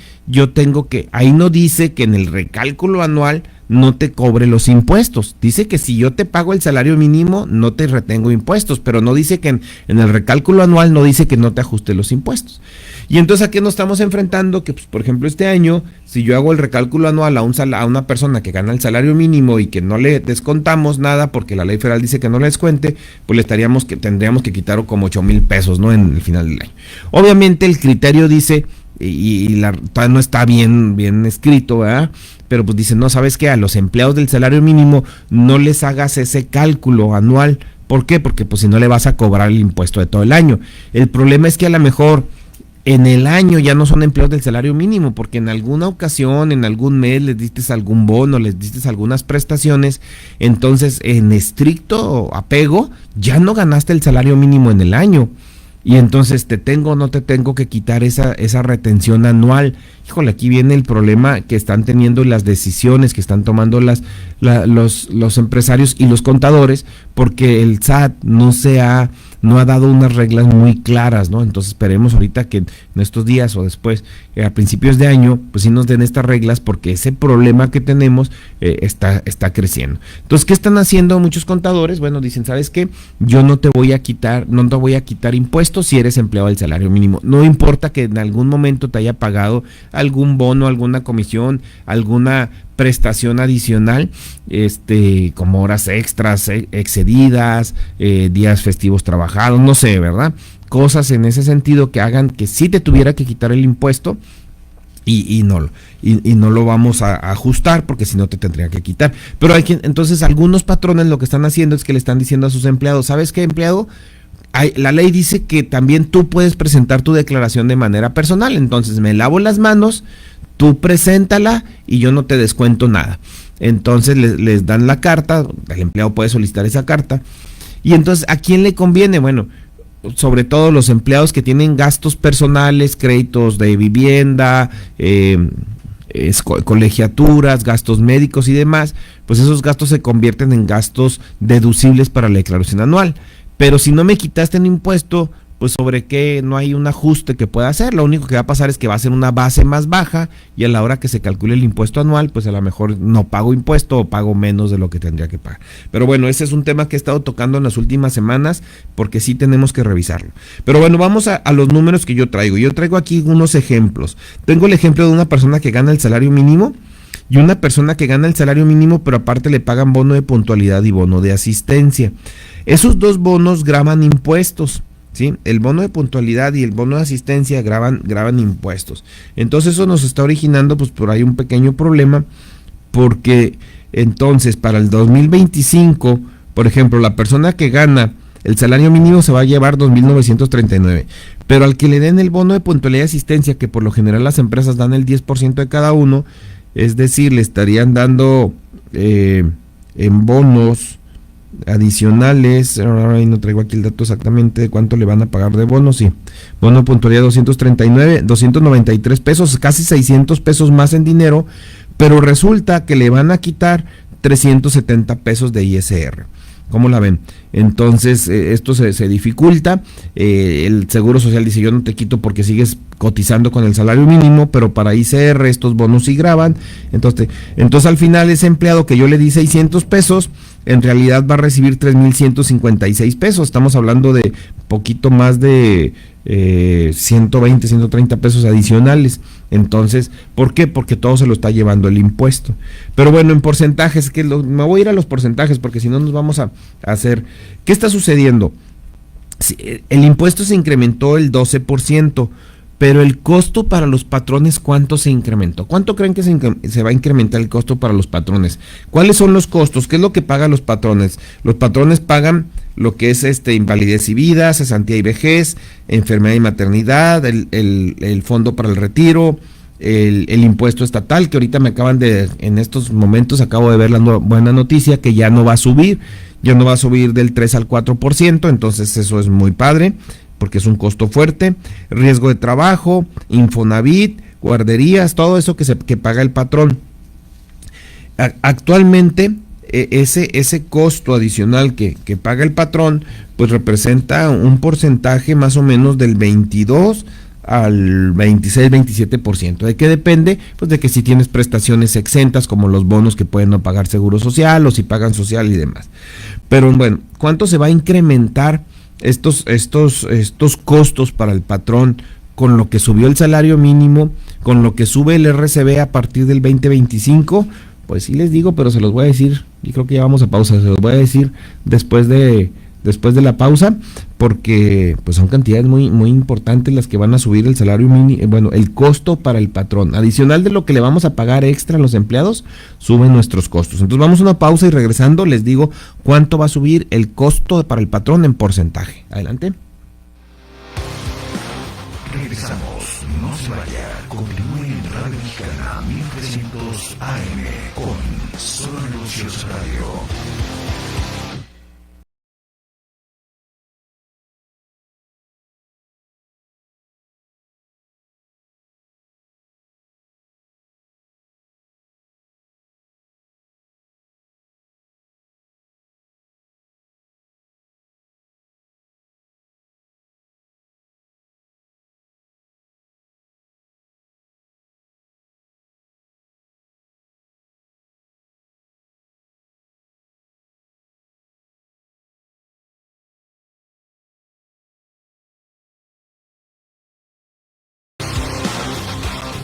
ahí no dice que en el recálculo anual no te cobre los impuestos. Dice que si yo te pago el salario mínimo, no te retengo impuestos, pero no dice que en el recálculo anual no dice que no te ajuste los impuestos. Y entonces, ¿a qué nos estamos enfrentando? Que, pues, por ejemplo, este año, si yo hago el recálculo anual a una persona que gana el salario mínimo y que no le descontamos nada porque la ley federal dice que no le descuente, pues tendríamos que quitar como 8,000 pesos, ¿no? En el final del año. Obviamente el criterio dice, todavía no está bien escrito, ¿verdad? Pero pues dice, no, ¿sabes qué? A los empleados del salario mínimo no les hagas ese cálculo anual. ¿Por qué? Porque pues si no le vas a cobrar el impuesto de todo el año. El problema es que a lo mejor en el año ya no son empleados del salario mínimo, porque en alguna ocasión, en algún mes les diste algún bono, les diste algunas prestaciones, entonces en estricto apego ya no ganaste el salario mínimo en el año. Y entonces no te tengo que quitar esa retención anual. Híjole, aquí viene el problema que están teniendo las decisiones que están tomando los empresarios y los contadores, porque el SAT no ha dado unas reglas muy claras, ¿no? Entonces esperemos ahorita que en estos días o después, a principios de año, pues sí nos den estas reglas, porque ese problema que tenemos está creciendo. Entonces, ¿qué están haciendo muchos contadores? Bueno, dicen, ¿sabes qué? Yo no te voy a quitar impuestos si eres empleado del salario mínimo. No importa que en algún momento te haya pagado algún bono, alguna comisión, alguna prestación adicional, como horas extras, excedidas, días festivos trabajados, no sé, ¿verdad? Cosas en ese sentido que hagan que sí te tuviera que quitar el impuesto y no lo vamos a ajustar, porque si no te tendría que quitar. Pero entonces algunos patrones lo que están haciendo es que le están diciendo a sus empleados, ¿sabes qué, empleado? La ley dice que también tú puedes presentar tu declaración de manera personal, entonces me lavo las manos, tú preséntala y yo no te descuento nada. Entonces les dan la carta, el empleado puede solicitar esa carta. Y entonces, ¿a quién le conviene? Bueno, sobre todo los empleados que tienen gastos personales, créditos de vivienda, colegiaturas, gastos médicos y demás, pues esos gastos se convierten en gastos deducibles para la declaración anual. Pero si no me quitaste un impuesto, pues sobre qué no hay un ajuste que pueda hacer. Lo único que va a pasar es que va a ser una base más baja y a la hora que se calcule el impuesto anual, pues a lo mejor no pago impuesto o pago menos de lo que tendría que pagar. Pero bueno, ese es un tema que he estado tocando en las últimas semanas, porque sí tenemos que revisarlo. Pero bueno, vamos a los números que yo traigo. Yo traigo aquí unos ejemplos. Tengo el ejemplo de una persona que gana el salario mínimo y una persona que gana el salario mínimo, pero aparte le pagan bono de puntualidad y bono de asistencia. Esos dos bonos gravan impuestos, ¿sí? El bono de puntualidad y el bono de asistencia gravan impuestos. Entonces eso nos está originando pues por ahí un pequeño problema, porque entonces para el 2025, por ejemplo, la persona que gana el salario mínimo se va a llevar 2,939, pero al que le den el bono de puntualidad y asistencia, que por lo general las empresas dan el 10% de cada uno, es decir, le estarían dando en bonos adicionales, no traigo aquí el dato exactamente de cuánto le van a pagar de bonos, sí, bono de puntualidad 293 pesos, casi 600 pesos más en dinero, pero resulta que le van a quitar 370 pesos de ISR. ¿Cómo la ven? Entonces, esto se dificulta. El Seguro Social dice, yo no te quito porque sigues cotizando con el salario mínimo, pero para ICR estos bonos sí graban. Entonces al final ese empleado que yo le di 600 pesos, en realidad va a recibir 3,156 pesos. Estamos hablando de poquito más de 120, 130 pesos adicionales. Entonces, ¿por qué? Porque todo se lo está llevando el impuesto. Pero bueno, en porcentajes, me voy a ir a los porcentajes porque si no nos vamos a hacer... ¿Qué está sucediendo? El impuesto se incrementó el 12%, pero el costo para los patrones, ¿cuánto se incrementó? ¿Cuánto creen que se va a incrementar el costo para los patrones? ¿Cuáles son los costos? ¿Qué es lo que pagan los patrones? Los patrones pagan lo que es invalidez y vida, cesantía y vejez, enfermedad y maternidad, el fondo para el retiro, el impuesto estatal, que ahorita en estos momentos acabo de ver la buena noticia que ya no va a subir del 3 al 4%, entonces eso es muy padre, porque es un costo fuerte. Riesgo de trabajo, Infonavit, guarderías, todo eso que paga el patrón. Actualmente ese costo adicional que paga el patrón, pues representa un porcentaje más o menos del 22 al 26-27%. ¿De qué depende? Pues de que si tienes prestaciones exentas como los bonos que pueden no pagar seguro social o si pagan social y demás. Pero bueno, ¿cuánto se va a incrementar estos costos para el patrón con lo que subió el salario mínimo, con lo que sube el RCB a partir del 2025? Pues sí les digo, pero se los voy a decir, y creo que ya vamos a pausa, se los voy a decir después de la pausa, porque pues son cantidades muy, muy importantes las que van a subir el salario mínimo, bueno, el costo para el patrón. Adicional de lo que le vamos a pagar extra a los empleados, suben nuestros costos. Entonces vamos a una pausa y regresando les digo cuánto va a subir el costo para el patrón en porcentaje. Adelante. Regresamos, no se vaya, continúe en Radio Mexicana 1300 AM con Solo Negocios Radio.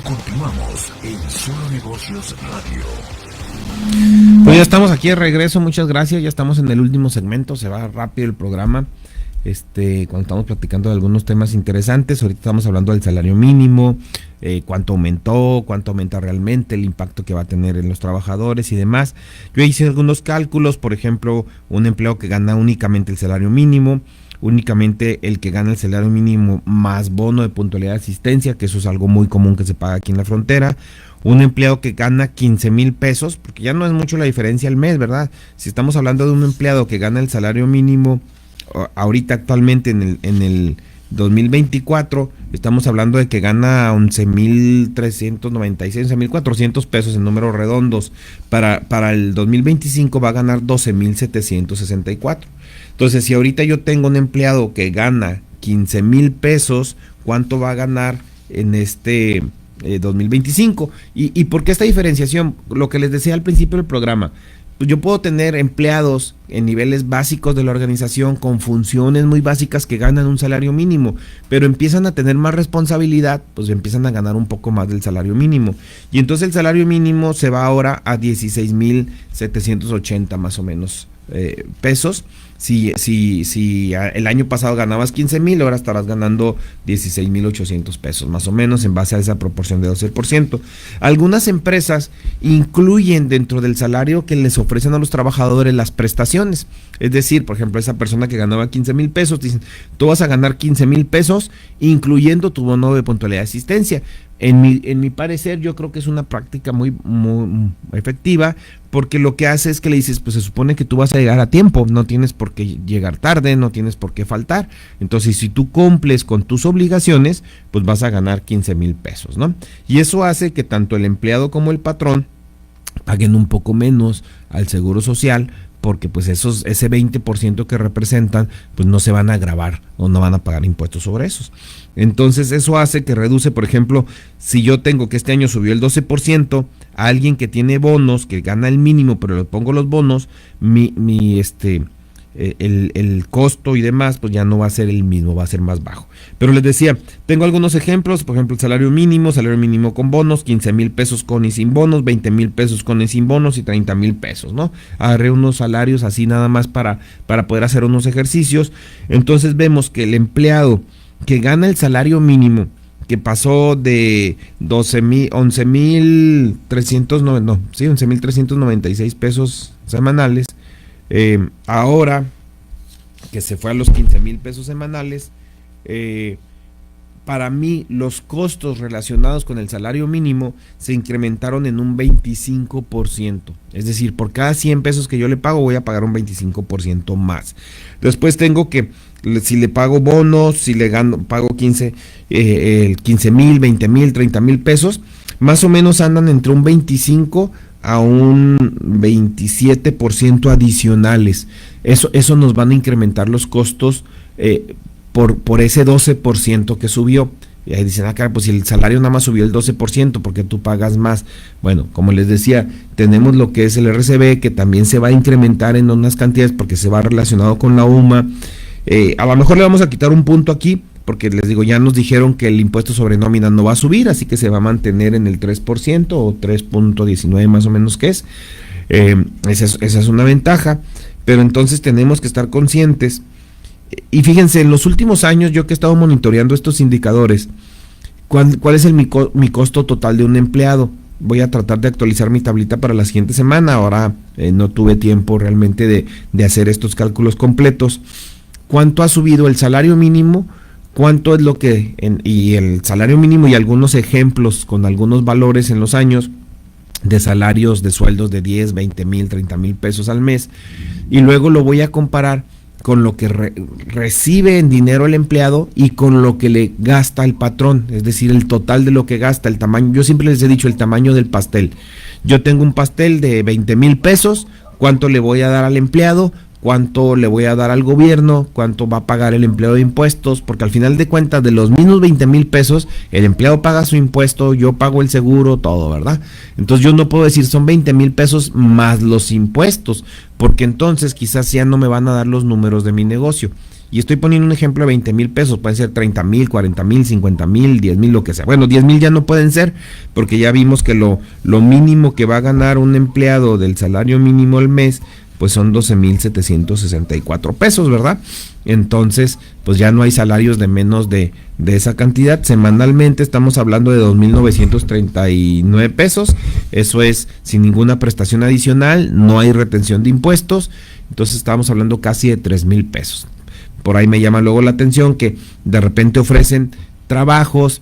Continuamos en Solo Negocios Radio. Pues ya estamos aquí de regreso, muchas gracias, ya estamos en el último segmento, se va rápido el programa, cuando estamos platicando de algunos temas interesantes. Ahorita estamos hablando del salario mínimo, cuánto aumenta realmente, el impacto que va a tener en los trabajadores y demás. Yo hice algunos cálculos, por ejemplo, un empleo que gana únicamente el salario mínimo, únicamente el que gana el salario mínimo más bono de puntualidad de asistencia, que eso es algo muy común que se paga aquí en la frontera. Un empleado que gana 15,000 pesos, porque ya no es mucho la diferencia al mes, ¿verdad? Si estamos hablando de un empleado que gana el salario mínimo, ahorita actualmente en el 2024, estamos hablando de que gana 11,396, 11,400 pesos en números redondos. Para el 2025 va a ganar 12,764. Entonces, si ahorita yo tengo un empleado que gana 15,000 pesos, ¿cuánto va a ganar en 2025? ¿Y por qué esta diferenciación? Lo que les decía al principio del programa, pues yo puedo tener empleados en niveles básicos de la organización con funciones muy básicas que ganan un salario mínimo, pero empiezan a tener más responsabilidad, pues empiezan a ganar un poco más del salario mínimo. Y entonces el salario mínimo se va ahora a 16,780 más o menos pesos. Si el año pasado ganabas 15,000, ahora estarás ganando 16,800 pesos, más o menos, en base a esa proporción de 12%. Algunas empresas incluyen dentro del salario que les ofrecen a los trabajadores las prestaciones. Es decir, por ejemplo, esa persona que ganaba 15,000 pesos, dicen, tú vas a ganar 15,000 pesos, incluyendo tu bono de puntualidad de asistencia. En mi parecer, yo creo que es una práctica muy, muy efectiva, porque lo que hace es que le dices, pues se supone que tú vas a llegar a tiempo, no tienes por qué llegar tarde, no tienes por qué faltar. Entonces, si tú cumples con tus obligaciones, pues vas a ganar 15,000 pesos, ¿no? Y eso hace que tanto el empleado como el patrón paguen un poco menos al seguro social, porque pues ese 20% que representan, pues no se van a gravar o no van a pagar impuestos sobre esos. Entonces eso hace que reduce, por ejemplo, si yo tengo que este año subió el 12%, a alguien que tiene bonos, que gana el mínimo, pero le pongo los bonos, el costo y demás, pues ya no va a ser el mismo, va a ser más bajo. Pero les decía, tengo algunos ejemplos, por ejemplo, el salario mínimo con bonos, 15,000 pesos con y sin bonos, 20,000 pesos con y sin bonos y 30,000 pesos, ¿no? Agarré unos salarios así nada más para poder hacer unos ejercicios. Entonces vemos que el empleado que gana el salario mínimo, que pasó de 11,396 pesos semanales, ahora que se fue a los 15,000 pesos semanales, para mí los costos relacionados con el salario mínimo se incrementaron en un 25%. Es decir, por cada 100 pesos que yo le pago voy a pagar un 25% más. Después tengo que, si le pago bonos, si le pago 15,000, 20,000, 30,000 pesos, más o menos andan entre un 25 a un 27% adicionales. Eso nos van a incrementar los costos por ese 12% que subió. Y ahí dicen, pues si el salario nada más subió el 12%, ¿por qué tú pagas más? Bueno, como les decía, tenemos lo que es el RCB, que también se va a incrementar en unas cantidades porque se va relacionado con la UMA. A lo mejor le vamos a quitar un punto aquí, porque les digo, ya nos dijeron que el impuesto sobre nómina no va a subir, así que se va a mantener en el 3% o 3.19 más o menos que es. Esa es una ventaja, pero entonces tenemos que estar conscientes. Y fíjense, en los últimos años, yo que he estado monitoreando estos indicadores, ¿cuál es mi costo total de un empleado? Voy a tratar de actualizar mi tablita para la siguiente semana. Ahora no tuve tiempo realmente de hacer estos cálculos completos. ¿Cuánto ha subido el salario mínimo? ¿Cuánto es lo que, y el salario mínimo y algunos ejemplos con algunos valores en los años de salarios, de sueldos de 10, 20,000, 30,000 pesos al mes? Y luego lo voy a comparar con lo que recibe en dinero el empleado y con lo que le gasta el patrón, es decir, el total de lo que gasta, el tamaño. Yo siempre les he dicho el tamaño del pastel. Yo tengo un pastel de 20,000 pesos, ¿cuánto le voy a dar al empleado? ¿Cuánto le voy a dar al gobierno? ¿Cuánto va a pagar el empleado de impuestos? Porque al final de cuentas, de los mismos 20,000 pesos, el empleado paga su impuesto, yo pago el seguro, todo, ¿verdad? Entonces yo no puedo decir son 20,000 pesos más los impuestos, porque entonces quizás ya no me van a dar los números de mi negocio. Y estoy poniendo un ejemplo de 20,000 pesos, pueden ser 30,000, 40,000, 50,000, 10,000, lo que sea. Bueno, 10,000 ya no pueden ser, porque ya vimos que lo mínimo que va a ganar un empleado del salario mínimo al mes, pues son 12,764 pesos, ¿verdad? Entonces, pues ya no hay salarios de menos de esa cantidad. Semanalmente estamos hablando de 2,939 pesos. Eso es sin ninguna prestación adicional, no hay retención de impuestos. Entonces estamos hablando casi de 3,000 pesos. Por ahí me llama luego la atención que de repente ofrecen trabajos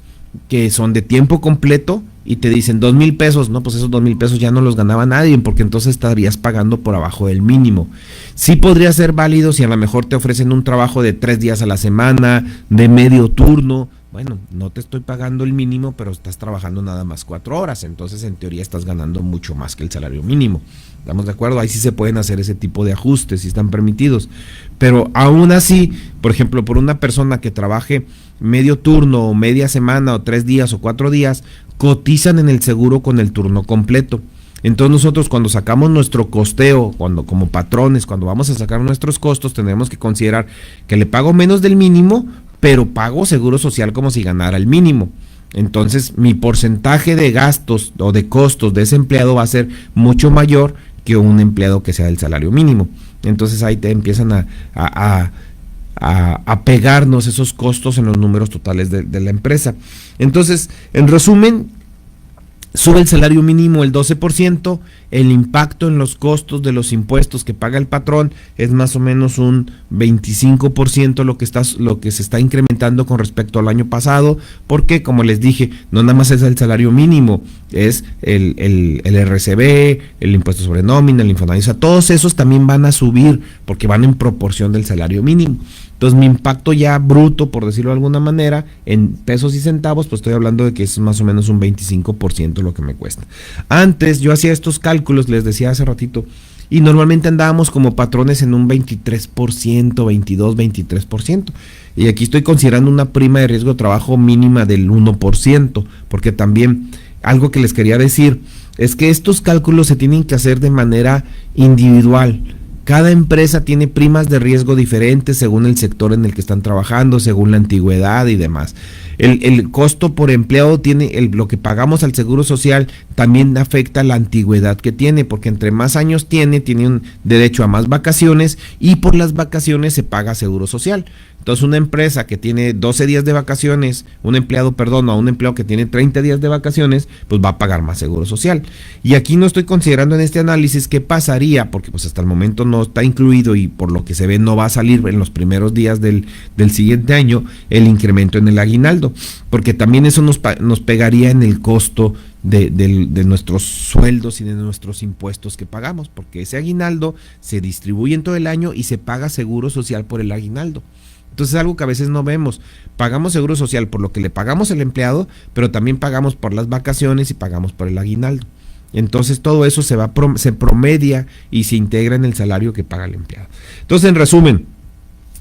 que son de tiempo completo y te dicen 2,000 pesos, no, pues esos 2,000 pesos ya no los ganaba nadie, porque entonces estarías pagando por abajo del mínimo. Sí podría ser válido si a lo mejor te ofrecen un trabajo de 3 días a la semana, de medio turno. Bueno, no te estoy pagando el mínimo, pero estás trabajando nada más 4 horas, entonces en teoría estás ganando mucho más que el salario mínimo. ¿Estamos de acuerdo? Ahí sí se pueden hacer ese tipo de ajustes, si están permitidos. Pero aún así, por ejemplo, por una persona que trabaje medio turno, o media semana, o 3 días, o 4 días, cotizan en el seguro con el turno completo. Entonces nosotros cuando sacamos nuestro costeo, como patrones, cuando vamos a sacar nuestros costos, tenemos que considerar que le pago menos del mínimo, pero pago seguro social como si ganara el mínimo. Entonces mi porcentaje de gastos o de costos de ese empleado va a ser mucho mayor que un empleado que sea del salario mínimo. Entonces ahí te empiezan a pegarnos esos costos en los números totales de la empresa. Entonces, en resumen, sube el salario mínimo el 12%, el impacto en los costos de los impuestos que paga el patrón es más o menos un 25% lo que se está incrementando con respecto al año pasado, porque como les dije, no nada más es el salario mínimo, es el RCB, el impuesto sobre nómina, el Infonavit, todos esos también van a subir porque van en proporción del salario mínimo. Entonces mi impacto ya bruto, por decirlo de alguna manera, en pesos y centavos, pues estoy hablando de que es más o menos un 25% lo que me cuesta. Antes yo hacía estos cálculos, les decía hace ratito, y normalmente andábamos como patrones en un 23%, 22, 23%. Y aquí estoy considerando una prima de riesgo de trabajo mínima del 1%, porque también algo que les quería decir es que estos cálculos se tienen que hacer de manera individual. Cada empresa tiene primas de riesgo diferentes según el sector en el que están trabajando, según la antigüedad y demás. El costo por empleado tiene, lo que pagamos al Seguro Social también afecta la antigüedad que tiene, porque entre más años tiene un derecho a más vacaciones y por las vacaciones se paga Seguro Social. Entonces una empresa que tiene 12 días de vacaciones, a un empleado que tiene 30 días de vacaciones, pues va a pagar más Seguro Social. Y aquí no estoy considerando en este análisis qué pasaría, porque pues hasta el momento no está incluido y por lo que se ve no va a salir en los primeros días del siguiente año el incremento en el aguinaldo, porque también eso nos pegaría en el costo de nuestros sueldos y de nuestros impuestos que pagamos, porque ese aguinaldo se distribuye en todo el año y se paga Seguro Social por el aguinaldo. Entonces es algo que a veces no vemos. Pagamos Seguro Social por lo que le pagamos al empleado, pero también pagamos por las vacaciones y pagamos por el aguinaldo. Entonces todo eso se promedia y se integra en el salario que paga el empleado. Entonces, en resumen,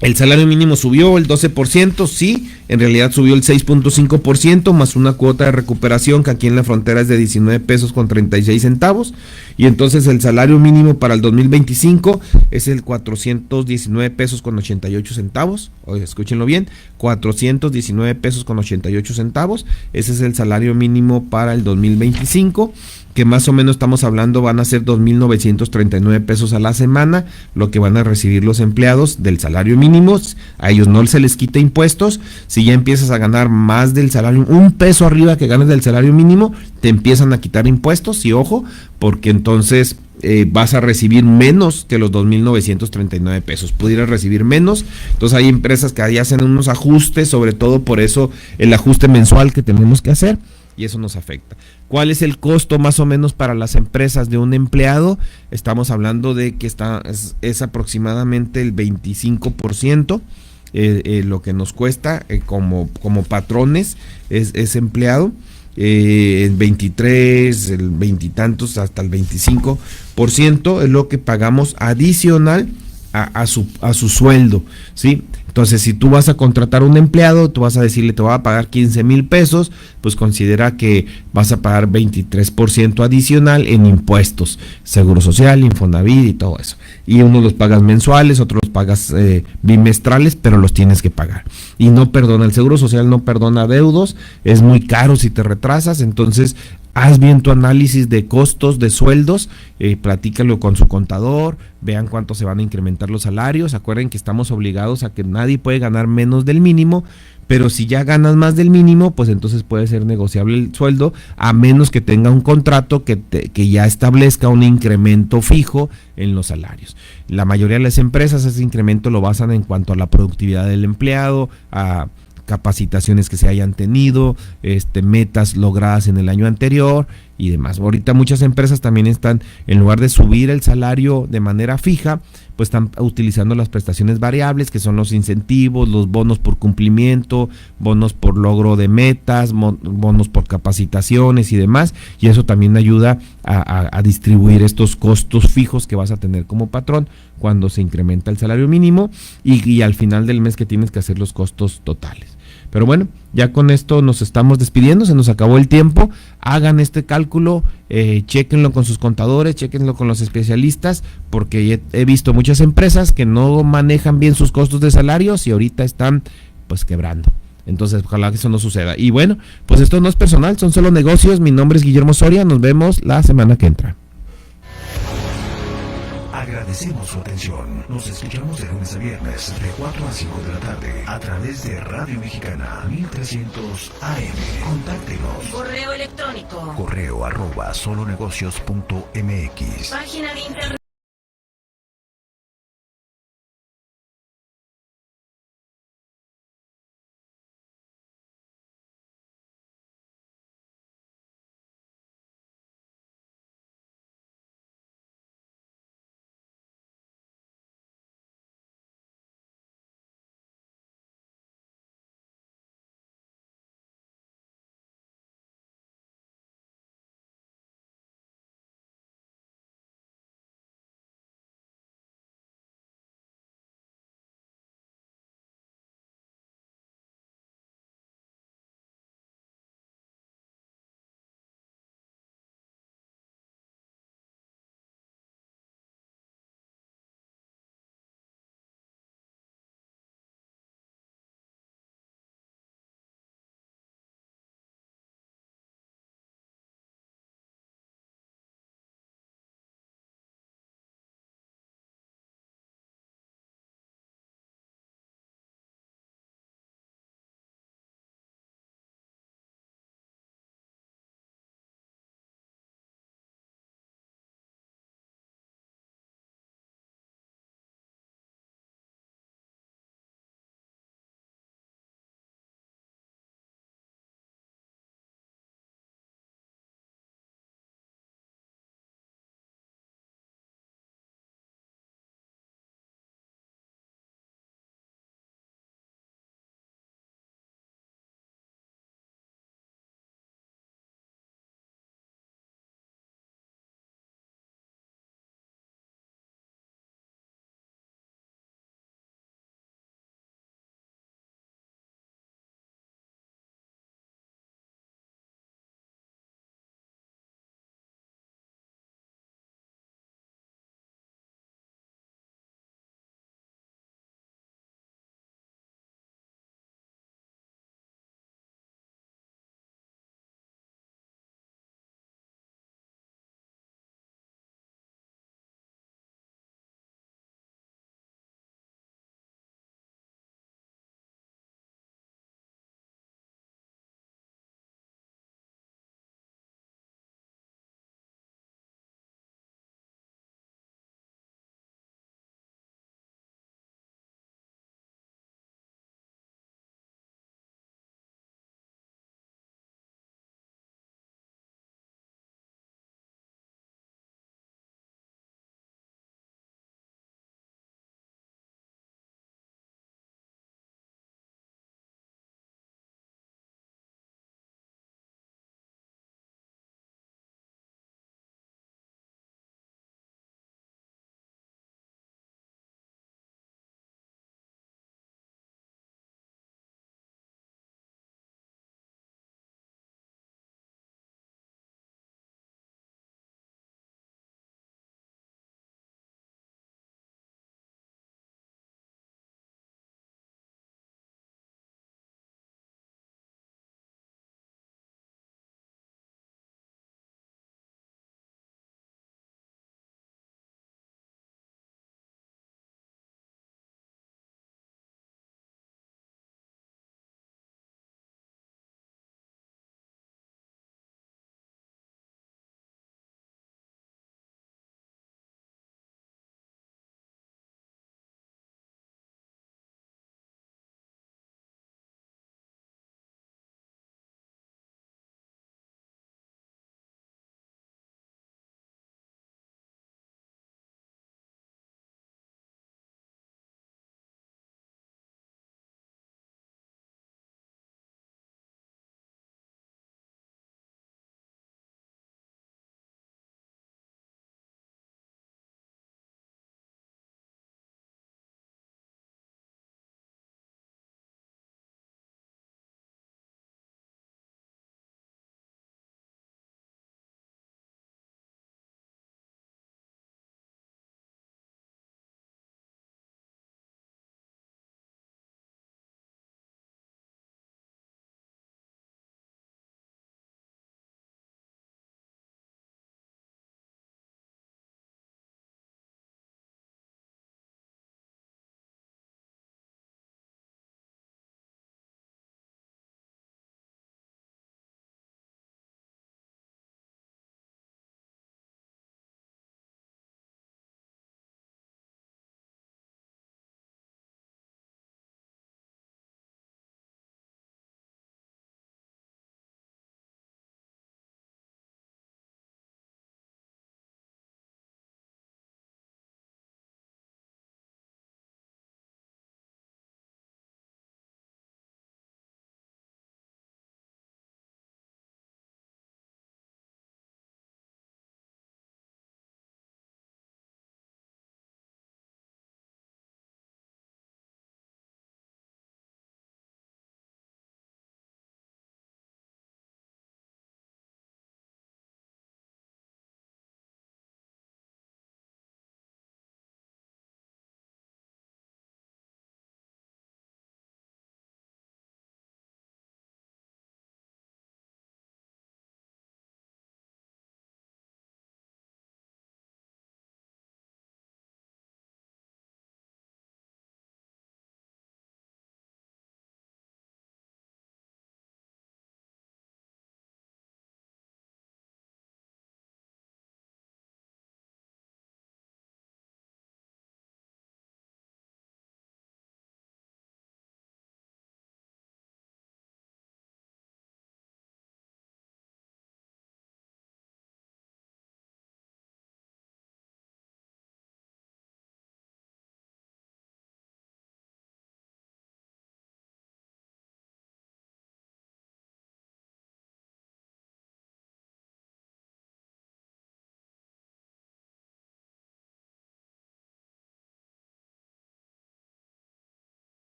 el salario mínimo subió el 12%, sí, en realidad subió el 6.5%, más una cuota de recuperación que aquí en la frontera es de 19 pesos con 36 centavos, y entonces el salario mínimo para el 2025 es el 419 pesos con 88 centavos, oye, escúchenlo bien, 419 pesos con 88 centavos, ese es el salario mínimo para el 2025, que más o menos estamos hablando van a ser 2.939 pesos a la semana, lo que van a recibir los empleados del salario mínimo. A ellos no se les quita impuestos. Si ya empiezas a ganar más del salario, un peso arriba que ganas del salario mínimo, te empiezan a quitar impuestos, y ojo, porque entonces vas a recibir menos que los 2.939 pesos, pudieras recibir menos. Entonces hay empresas que ahí hacen unos ajustes, sobre todo por eso el ajuste mensual que tenemos que hacer, y eso nos afecta. ¿Cuál es el costo más o menos para las empresas de un empleado? Estamos hablando de que es aproximadamente el 25%, lo que nos cuesta como patrones es empleado, el 23, el 20 y tantos, hasta el 25% es lo que pagamos adicional a su sueldo, ¿sí? Entonces, si tú vas a contratar un empleado, tú vas a decirle, te voy a pagar 15,000 pesos, pues considera que vas a pagar 23% adicional en impuestos, Seguro Social, Infonavit y todo eso. Y unos los pagas mensuales, otros los pagas bimestrales, pero los tienes que pagar. Y no perdona, el Seguro Social no perdona adeudos, es muy caro si te retrasas, entonces haz bien tu análisis de costos, de sueldos, platícalo con su contador, vean cuánto se van a incrementar los salarios. Acuerden que estamos obligados a que nadie puede ganar menos del mínimo, pero si ya ganas más del mínimo, pues entonces puede ser negociable el sueldo, a menos que tenga un contrato que ya establezca un incremento fijo en los salarios. La mayoría de las empresas ese incremento lo basan en cuanto a la productividad del empleado, a capacitaciones que se hayan tenido, metas logradas en el año anterior y demás. Ahorita muchas empresas también están, en lugar de subir el salario de manera fija, pues están utilizando las prestaciones variables, que son los incentivos, los bonos por cumplimiento, bonos por logro de metas, bonos por capacitaciones y demás, y eso también ayuda a distribuir estos costos fijos que vas a tener como patrón cuando se incrementa el salario mínimo y al final del mes que tienes que hacer los costos totales. Pero bueno, ya con esto nos estamos despidiendo, se nos acabó el tiempo. Hagan este cálculo, chéquenlo con sus contadores, chéquenlo con los especialistas, porque he visto muchas empresas que no manejan bien sus costos de salarios y ahorita están pues quebrando. Entonces, ojalá que eso no suceda. Y bueno, pues esto no es personal, son solo negocios. Mi nombre es Guillermo Soria, nos vemos la semana que entra. Agradecemos su atención. Nos escuchamos de lunes a viernes de 4 a 5 de la tarde a través de Radio Mexicana 1300 AM. Contáctenos. Correo electrónico. Correo @solonegocios.mx. Página de internet.